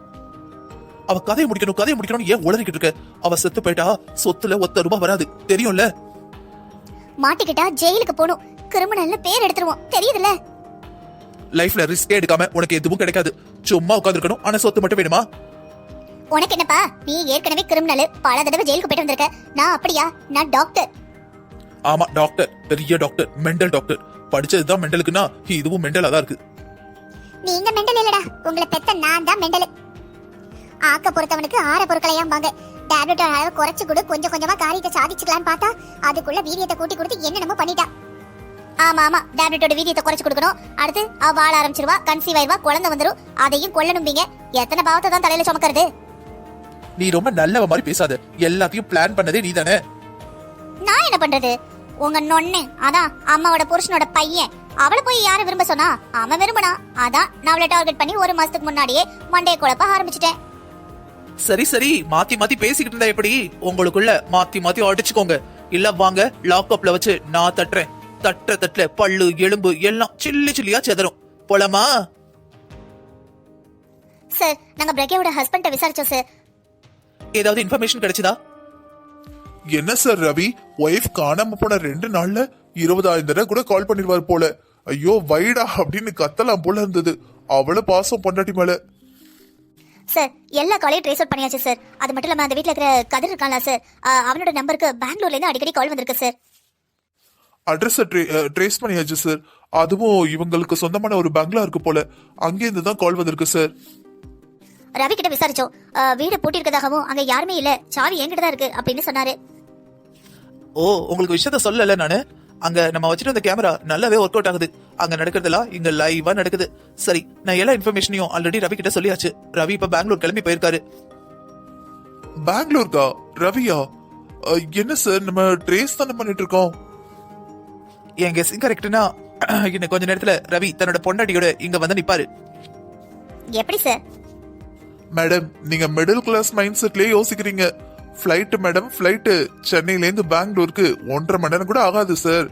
அவ கதையை முடிக்கணும் ஏன் உளறிக்கிட்டு இருக்க? அவ செத்து போயிட்டா சொத்துல ஒத்த ரூபாய் வராது, தெரியும்ல? மாட்டிக்கிட்டா ஜெயிலுக்கு போகணும். கிரிமினல்னு பேர் எடுத்துருவோம், தெரியுதுல? லைஃப்ல ரிஸ்கே எடுக்காம உனக்கு எதுவும் கிடைக்காது. சும்மா உட்கார்ந்திருக்கணும். ஆனா சொத்து மட்டும் வேணுமா? உனக்கு என்னப்பா, நீ ஏற்கனவே கிரிமினல், பல தடவை ஜெயிலுக்கு போயிட்டு வந்திருக்க. நான் அப்படியா? நான் டாக்டர். ஆமா, டாக்டர், பெரிய டாக்டர், மெண்டல் டாக்டர். படிச்சதுதான் மெண்டலுக்குன்னா இதுவும் மெண்டலா தான் இருக்கு. நீங்க மெண்டல் இல்லடா, உங்களை பெத்த நான் தான் மெண்டல். ஆக்க பொறுத்தவனுக்கு ஆற பொருட்களையாம்பாங்க. டேப்லெட் அளவு குறைச்சு கொடு, கொஞ்சம் கொஞ்சமா காரியத்தை சாதிச்சுக்கலான்னு பார்த்தா அதுக்குள்ள வீரியத்தை கூட்டி கொடுத்து என்னென்னமோ பண்ணிட்டா. ஆமா ஆமா, டேப்லெட்டோட வீரியத்தை குறைச்சு கொடுக்கணும். அடுத்து அவ வாழ ஆரம்பிச்சிருவா, கன்சீவ் ஆயிடுவா, குழந்தை வந்துரும். அதையும் கொல்லணும்பீங்க. எத்தனை பாவத்தை தான் தலையில சுமக்கிறது? நீ ரொம்ப நல்லவ மாதிரி பேசாத. எல்லாத்தையும் பிளான் பண்ணதே நீ தானே. நான் என்ன பண்றது? உங்க நொண்ணு அதான் அம்மாவோட புருஷனோட பையன். அவளை போய் யாரை விரும்ப சொன்னா? அவன் விரும்பினா. அதான் நான் அவளை டார்கெட் பண்ணி ஒரு மாசத்துக்கு முன்னாடியே மண்டைய குழப்ப ஆரம்பிச்சிட்டேன். சரி சரி, மாத்தி மாத்தி பேசிக்கிட்டு இருந்தா எப்படி? உங்களுக்குள்ள மாத்தி மாத்தி அடிச்சுக்கோங்க. இல்ல வாங்க, லாக்அப்ல வச்சு நான் தட்டுறேன். தட்டுல பல்லு எலும்பு எல்லாம் சில்லி சில்லியா செதறும். போலாமா? சார், நாங்க பிரக்யாவோட ஹஸ்பண்ட விசாரிச்சோம் சார். ஏதாவது இன்ஃபர்மேஷன் கிடைச்சதா? என்ன சார் ரவி, ஒய்ஃப் காணாம போன 2 நாள்ல 20,000 தடவை கூட கால் பண்ணிருவார் போல. ஐயோ வைடா அப்படின்னு கத்தலாம் போல இருந்தது. அவ்வளவு பாசம் பொண்டாட்டி மேல. சார், எல்லா காலையும் ட்ரேஸ் அவுட் பண்ணியாச்சு சார். அது மட்டும் இல்லாம அந்த வீட்ல இருக்கிற கதிர் இருக்கான்ல சார், அவனோட நம்பருக்கு பெங்களூர்ல இருந்து அடிக்கடி கால் வந்திருக்கு சார். அட்ரஸ் ட்ரேஸ் பண்ணியாச்சு சார். அதுவும் இவங்களுக்கு சொந்தமான ஒரு பங்களா இருக்கு போல, அங்கேருந்து தான் கால் வந்திருக்கு சார். ரவி கிட்ட விசாரிச்சோம். வீடு பூட்டி இருக்கதாகவும் அங்க யாருமே இல்ல, சாவி என்கிட்ட தான் இருக்கு அப்படின்னு சொன்னாரு. ஓ, உங்களுக்கு விஷயத்த சொல்லல நானு. அங்க நம்ம வச்சிட்டு வந்த கேமரா நல்லாவே ஒர்க் அவுட் ஆகுது. அங்க நடக்கிறதெல்லாம் இங்க லைவா நடக்குது. சரி, நான் எல்லா இன்ஃபர்மேஷனையும் ஆல்ரெடி ரவி கிட்ட சொல்லியாச்சு. ரவி இப்ப பெங்களூர் கிளம்பி போயிருக்காரு. பெங்களூர்க்கா? ரவியா? என்ன சார், நம்ம ட்ரேஸ் தானே பண்ணிட்டு இருக்கோம். என் கெஸ்ஸிங் கரெக்ட்னா இன்னும் கொஞ்ச நேரத்துல ரவி தன்னோட பொண்டாட்டியோட இங்க வந்து நிப்பாரு. எப்படி சார்? மேடம் நீங்க மிடில் கிளாஸ் மைண்ட் செட்லயே யோசிக்கிறீங்க. ஃபிளைட் மேடம், ஃபிளைட் சென்னையில இருந்து பெங்களூருக்கு 1.5 மணி நேரம் கூட ஆகாது சார்.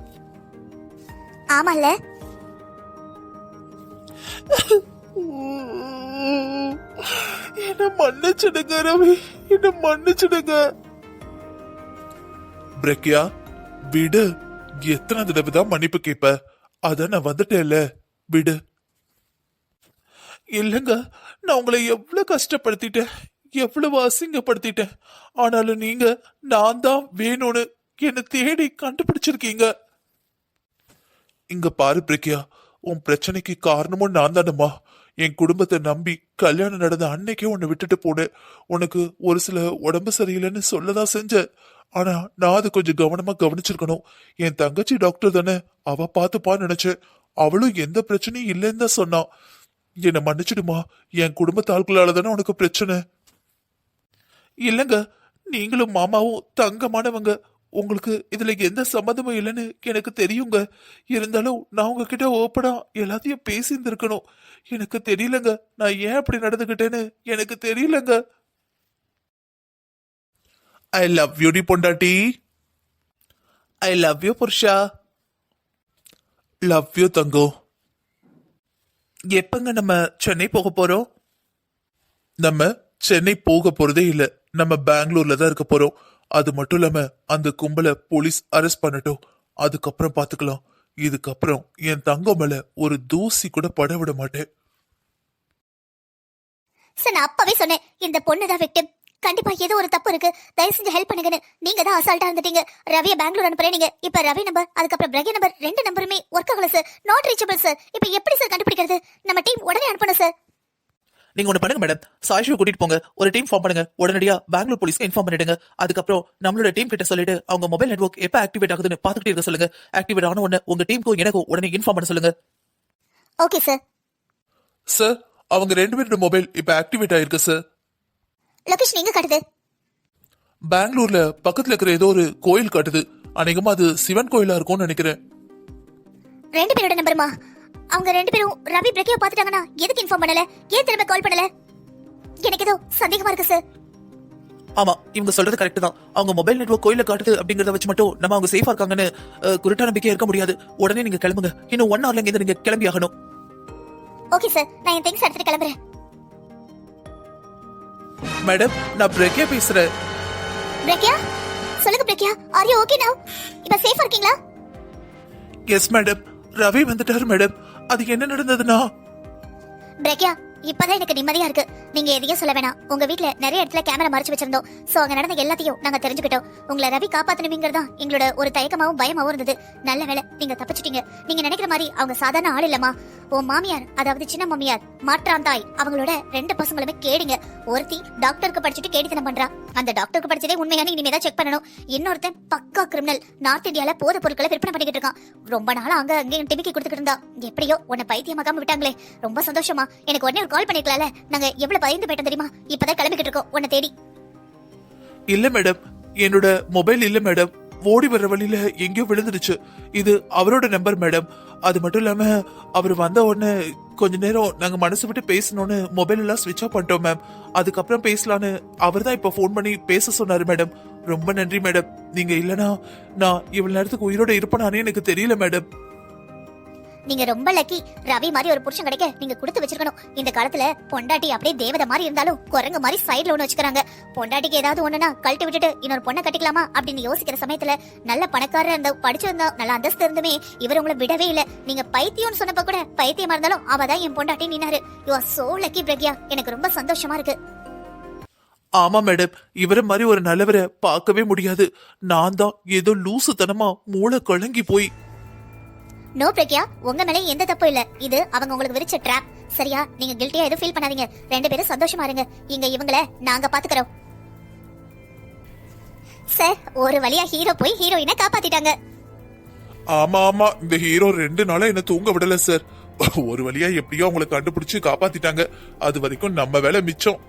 ஆமால. என்ன மன்னிச்சிடுங்க ரவி, என்ன மன்னிச்சிடுங்க. பிரக்யா விடு, எத்தனை தடவை தான் மன்னிப்பு கேப்ப? அத நான் வந்துட்டேன்ல, விடு. இல்லங்க, நான் உங்களை எவ்வளவு கஷ்டப்படுத்திட்டேன், எவ்வளவு அசிங்கப்படுத்திட்டேன். ஆனாலும் நீங்க நான் தான் வேணும்னு என்ன தேடி கண்டுபிடிச்சிருக்கீங்க. இங்க பாரு பிரக்யா, உன் பிரச்சனைக்கு காரணமும் நான் தானம்மா. என் குடும்பத்தை நம்பி கல்யாணம் நடந்த அன்னைக்கே உன்னை விட்டுட்டு போனேன். உனக்கு ஒரு சில உடம்பு சரியில்லைன்னு சொல்லதான் செஞ்ச. ஆனா நான் அது கொஞ்சம் கவனமா கவனிச்சிருக்கணும். என் தங்கச்சி டாக்டர் தானே, அவ பாத்துப்பான்னு நினைச்சேன். அவளும் எந்த பிரச்சனையும் இல்லைன்னு தான் சொன்னான். என்னை மன்னிச்சிடுமா, என் குடும்பத்து ஆட்களால தானே உனக்கு பிரச்சனை. இல்லங்க, நீங்களும் மாமாவும் தங்கமானவங்க. உங்களுக்கு இதுல எந்த சம்மந்தமும் இல்லைன்னு எனக்கு தெரியுங்க. இருந்தாலும் நான் உங்ககிட்ட ஓப்பனா எல்லாத்தையும் பேசியிருந்திருக்கணும். எனக்கு தெரியலங்க, நான் ஏன் அப்படி நடந்துகிட்டேன்னு எனக்கு தெரியலங்க. ஐ லவ் யூ டி பொண்டாட்டி. ஐ லவ் யூ புருஷா. லவ் யூ தங்கோ. எப்பங்க நம்ம சென்னை போக போறோம்? நம்ம சென்னை போக போறதே இல்ல, நம்ம பெங்களூர்ல தான் இருக்க போறோம். அது மட்டும் இல்லாம அந்த கும்பலை போலீஸ் அரெஸ்ட் பண்ணட்டும், அதுக்கப்புறம் பாத்துக்கலாம். இதுக்கப்புறம் என் தங்கம் மேல ஒரு தூசி கூட பட விட மாட்டேன். சார் நான் அப்பவே சொன்னேன், இந்த பொண்ணுதான் விக்டிம். கண்டிப்பா ஏதோ ஒரு தப்பு இருக்கு, தயவு செஞ்சு ஹெல்ப் பண்ணுங்கன்னு. நீங்க தான் அசால்ட்டா இருந்துட்டீங்க. ரவியை பெங்களூர் அனுப்புறேன் நீங்க. இப்ப ரவி நம்பர் அதுக்கப்புறம் பிரகி நம்பர் 2 நம்பருமே ஒர்க் ஆகல சார். Not reachable sir. இப்ப எப்படி சார் கண்டுபிடிக்கிறது? நம்ம டீம் உடனே அனுப்பணும் சார். நீங்க ஒண்ணு பண்ணுங்க மேடம், சாய்ஷியை கூட்டிட்டு போங்க, ஒரு டீம் ஃபார்ம் பண்ணுங்க, உடனடியா பெங்களூர் போலீஸ்க்கு இன்ஃபார்ம் பண்ணிடுங்க. அதுக்கப்புறம் நம்மளோட டீம் கிட்ட சொல்லிட்டு அவங்க மொபைல் நெட்வொர்க் எப்ப ஆக்டிவேட் ஆகுதுன்னு பாத்துக்கிட்டே இருக்க சொல்லுங்க. ஆக்டிவேட் ஆன உடனே உங்க டீமுக்கும் எனக்கும் உடனே இன்ஃபார்ம் பண்ண சொல்லுங்க. Okay sir. சார் அவங்க 2 பேரோட மொபைல் இப்ப ஆக்டிவேட் ஆயிருக்கு சார். லொகேஷன் எங்க காட்டுது? பெங்களூர்ல பக்கத்துல இருக்கிற ஏதோ ஒரு கோயில் காட்டுது. அநேகமா அது சிவன் கோயிலா இருக்கும்னு நினைக்கிறேன். 2 பேரோட நம்பருமா? அவங்க 2 பேரும் ரவி பிரகியை பாத்துட்டாங்கன்னா எதுக்கு இன்ஃபார்ம் பண்ணல? ஏன் திரும்ப கால் பண்ணல? எனக்கு ஏதோ சந்தேகமா இருக்கு சார். ஆமா, இவங்க சொல்றது கரெக்ட் தான். அவங்க மொபைல் நெட்வொர்க் கோயில காட்டுது அப்படிங்கறத வச்சு மட்டும் நம்ம அவங்க சேஃபா இருக்காங்கன்னு குருட்டா நம்பிக்கை இருக்க முடியாது. உடனே நீங்க கிளம்புங்க. இன்னும் 1 ஹவர்ல இங்க நீங்க கிளம்பி ஆகணும். ஓகே சார், நான் என் திங்ஸ் எடுத்துட்டு கிளம்புறேன். மேடம் நான் பிரக்யா பேசுறேன். பிரக்யா, சொல்லுங்க பிரக்யா. ஆர் யூ ஓகே நவ? இப்ப சேஃபா இருக்கீங்களா? எஸ் மேடம், ரவி வந்துட்டாரு மேடம். அது என்ன நடந்ததுன்னா? பிரக்யா, இப்பதான் எனக்கு நிம்மதியா இருக்கு. நீங்க எதையும் சொல்ல வேணாம். உங்க வீட்ல நிறைய இடத்துல கேமரா மறைச்சு வச்சிருந்தோம். சோ அங்க நடந்த எல்லாத்தையும் நாங்க தெரிஞ்சுக்கிட்டோம். உங்களை ரவி காப்பாத்தணுங்கிறதா எங்களோட ஒரு தயக்கமாவும் பயமாவும் இருந்தது. நல்ல வேளை நீங்க தப்பிச்சிட்டீங்க. நீங்க நினைக்கிற மாதிரி அவங்க சாதாரண ஆள் இல்லம்மா. உன் மாமியார், அதாவது சின்ன மாமியார் மாற்றாந்தாய், அவங்களோட 2 பசங்களுமே கேடிங்க. ஒருத்தி டாக்டருக்கு படிச்சுட்டு கேடித்தனம் பண்றா. அந்த டாக்டருக்கு படிச்சதே உண்மையான இனிமேதான் செக் பண்ணணும். இன்னொருத்தன் பக்கா கிரிமினல், நார்த் இந்தியால போதை பொருட்களை விற்பனை பண்ணிக்கிட்டு இருக்கான். ரொம்ப நாளா அங்க அங்கேயும் டிமிக்கி கொடுத்துக்கிட்டு இருந்தா. எப்படியோ உன்னை பைத்தியமாக்காம விட்டாங்களே, ரொம்ப சந்தோஷமா. எனக்கு உடனே ஒரு கால் பண்ணிக்கலாம்ல. நாங்க எவ்வளவு பயந்து போயிட்டோம் தெரியுமா? இப்பதான் கிளம்பிக்கிட்டு இருக்கோம் உன்னை தேடி. இல்ல மேடம், என்னோட மொபைல் இல்ல மேடம். ஓடி வர்ற வழியில எங்கேயோ விழுந்துருச்சு. இது அவரோட நம்பர் மேடம். அது மட்டும் இல்லாம அவர் வந்த உடனே கொஞ்ச நேரம் நாங்க மனசு விட்டு பேசணும்னு மொபைல் எல்லாம் ஸ்விட்ச் ஆஃப் பண்ணிட்டோம் மேம். அதுக்கப்புறம் பேசலான்னு அவர் தான் இப்ப போன் பண்ணி பேச சொன்னாரு மேடம். ரொம்ப நன்றி மேடம். நீங்க இல்லனா நான் இவ்வளவு நேரத்துக்கு உயிரோட இருப்பேனானே எனக்கு தெரியல மேடம். நீங்க ரொம்ப லக்கி. ரவி மாதிரி ஒரு புருஷன் கிடைக்க நீங்க கொடுத்து வச்சிருக்கணும். இந்த காலத்துல பொண்டாட்டி அப்படியே தேவதை மாதிரி இருந்தாலும் குரங்கு மாதிரி சைடுல ஒண்ணு வச்சுக்கிறாங்க. பொண்டாட்டிக்கு ஏதாவது ஒண்ணுனா கழட்டி விட்டுட்டு இன்னொரு பொண்ணை கட்டிக்கலாமா அப்படின்னு யோசிக்கிற சமயத்துல நல்ல பணக்காரர் இருந்த, படிச்சிருந்தா, நல்ல அந்தஸ்து இருந்துமே இவர் உங்களை விடவே இல்ல. நீங்க பைத்தியம்னு சொன்னப்ப கூட பைத்தியமா இருந்தாலும் அவதான் என் பொண்டாட்டி நின்னாரு. You are so lucky Pragya. எனக்கு ரொம்ப சந்தோஷமா இருக்கு. ஆமா மேடம், இவர மாதிரி ஒரு நல்லவரை பார்க்கவே முடியாது. நான் தான் ஏதோ லூசுத்தனமா மூளை கலங்கி போய். நோ பிரக்யா, உங்க மேல எந்த தப்பு இல்ல. இது அவங்க உங்களுக்கு விரிச்ச ட்ராப். சரியா? நீங்க கில்ட்டியா எதுவும் ஃபீல் பண்ணாதீங்க. 2 பேரும் சந்தோஷமா இருங்க. இங்க இவங்கள நாங்க பாத்துக்கறோம். சார், ஒரு வழியா ஹீரோ போய் ஹீரோயினை காப்பாத்திட்டாங்க. ஆமா ஆமா, இந்த ஹீரோ 2 நாளா என்ன தூங்க விடல சார். ஒரு வழியா எப்படியோ அவங்களை கண்டுபிடிச்சு காப்பாத்திட்டாங்க. அது வரைக்கும் நம்ம வேலை மிச்சம்.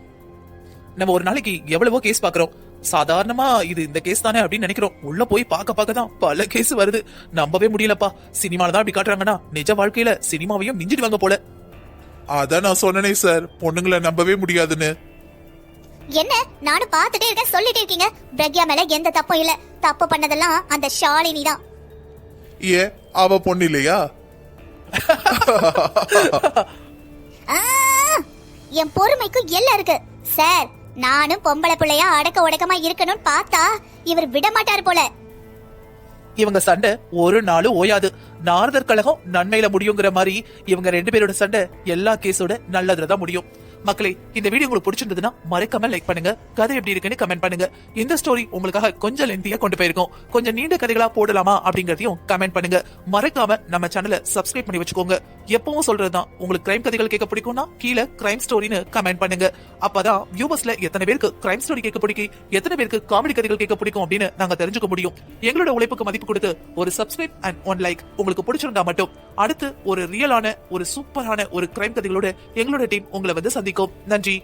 நம்ம ஒரு நாளைக்கு எவ்வளவோ கேஸ் பாக்குறோம். சாதாரணமா இது இந்த கேஸ் தானே அப்படின்னு நினைக்கிறோம். உள்ள போய் பார்க்க தான் பல கேஸ் வருது. நம்பவே முடியலப்பா. சினிமால தான் அப்படி காட்டுறாங்கன்னா நிஜ வாழ்க்கையில சினிமாவையும் மிஞ்சிடுவாங்க போல. அதான் நான் சொன்னனே சார், பொண்ணுங்களை நம்பவே முடியாதுன்னு. என்ன நானும் பார்த்துட்டே இருக்கேன், சொல்லிட்டே இருக்கீங்க. பிரக்யா மேல எந்த தப்பும் இல்ல. தப்பு பண்ணதெல்லாம் அந்த ஷாலினி தான். ஏன் அவ பொண்ணு இல்லையா? ஆ, என் பொறுமைக்கு எல்லாம் இருக்கு சார். நானும் பொம்பளை பிள்ளையா அடக்க உடக்கமா இருக்கணும்னு பார்த்தா இவர் விட மாட்டார் போல. இவங்க சண்டை ஒரு நாளும் ஓயாது. நாரதர் கழகம் நன்மையில முடியுங்கிற மாதிரி இவங்க 2 பேரோட சண்டை எல்லா கேஸோட நல்லதுலதான் முடியும். மக்களே, இந்த வீடியோ உங்களுக்கு பிடிச்சிருந்ததுன்னா மறக்காம லைக் பண்ணுங்க. கதை எப்படி இருக்குன்னு கமெண்ட் பண்ணுங்க. இந்த ஸ்டோரி உங்களுக்காக கொஞ்சம் லென்த்தியா கொண்டு போயிருக்கோம். கொஞ்சம் நீண்ட கதைகளா போடலாமா அப்படிங்கறதையும் கமெண்ட் பண்ணுங்க. மறக்காம நம்ம சேனலை சப்ஸ்கிரைப் பண்ணி வச்சுக்கோங்க. எப்பவும் சொல்றதுதான், உங்களுக்கு கிரைம் கதைகள் கேட்க பிடிக்கும்னா கீழே கிரைம் ஸ்டோரின்னு கமெண்ட் பண்ணுங்க. அப்பதான் வியூவர்ஸ்ல எத்தனை பேருக்கு கிரைம் ஸ்டோரி கேட்க பிடிக்கும், எத்தனை பேருக்கு காமெடி கதைகள் கேட்க பிடிக்கும் அப்படின்னு நாங்க தெரிஞ்சுக்க முடியும். எங்களோட உழைப்புக்கு மதிப்பு கொடுத்து ஒரு சப்ஸ்கிரைப் அண்ட் 1 லைக் உங்களுக்கு பிடிச்சிருந்தா மட்டும் அடுத்து ஒரு ரியலான ஒரு சூப்பரான ஒரு கிரைம் கதைகளோட எங்களோட டீம் உங்களை வந்து சந்திக்கும். நன்றி.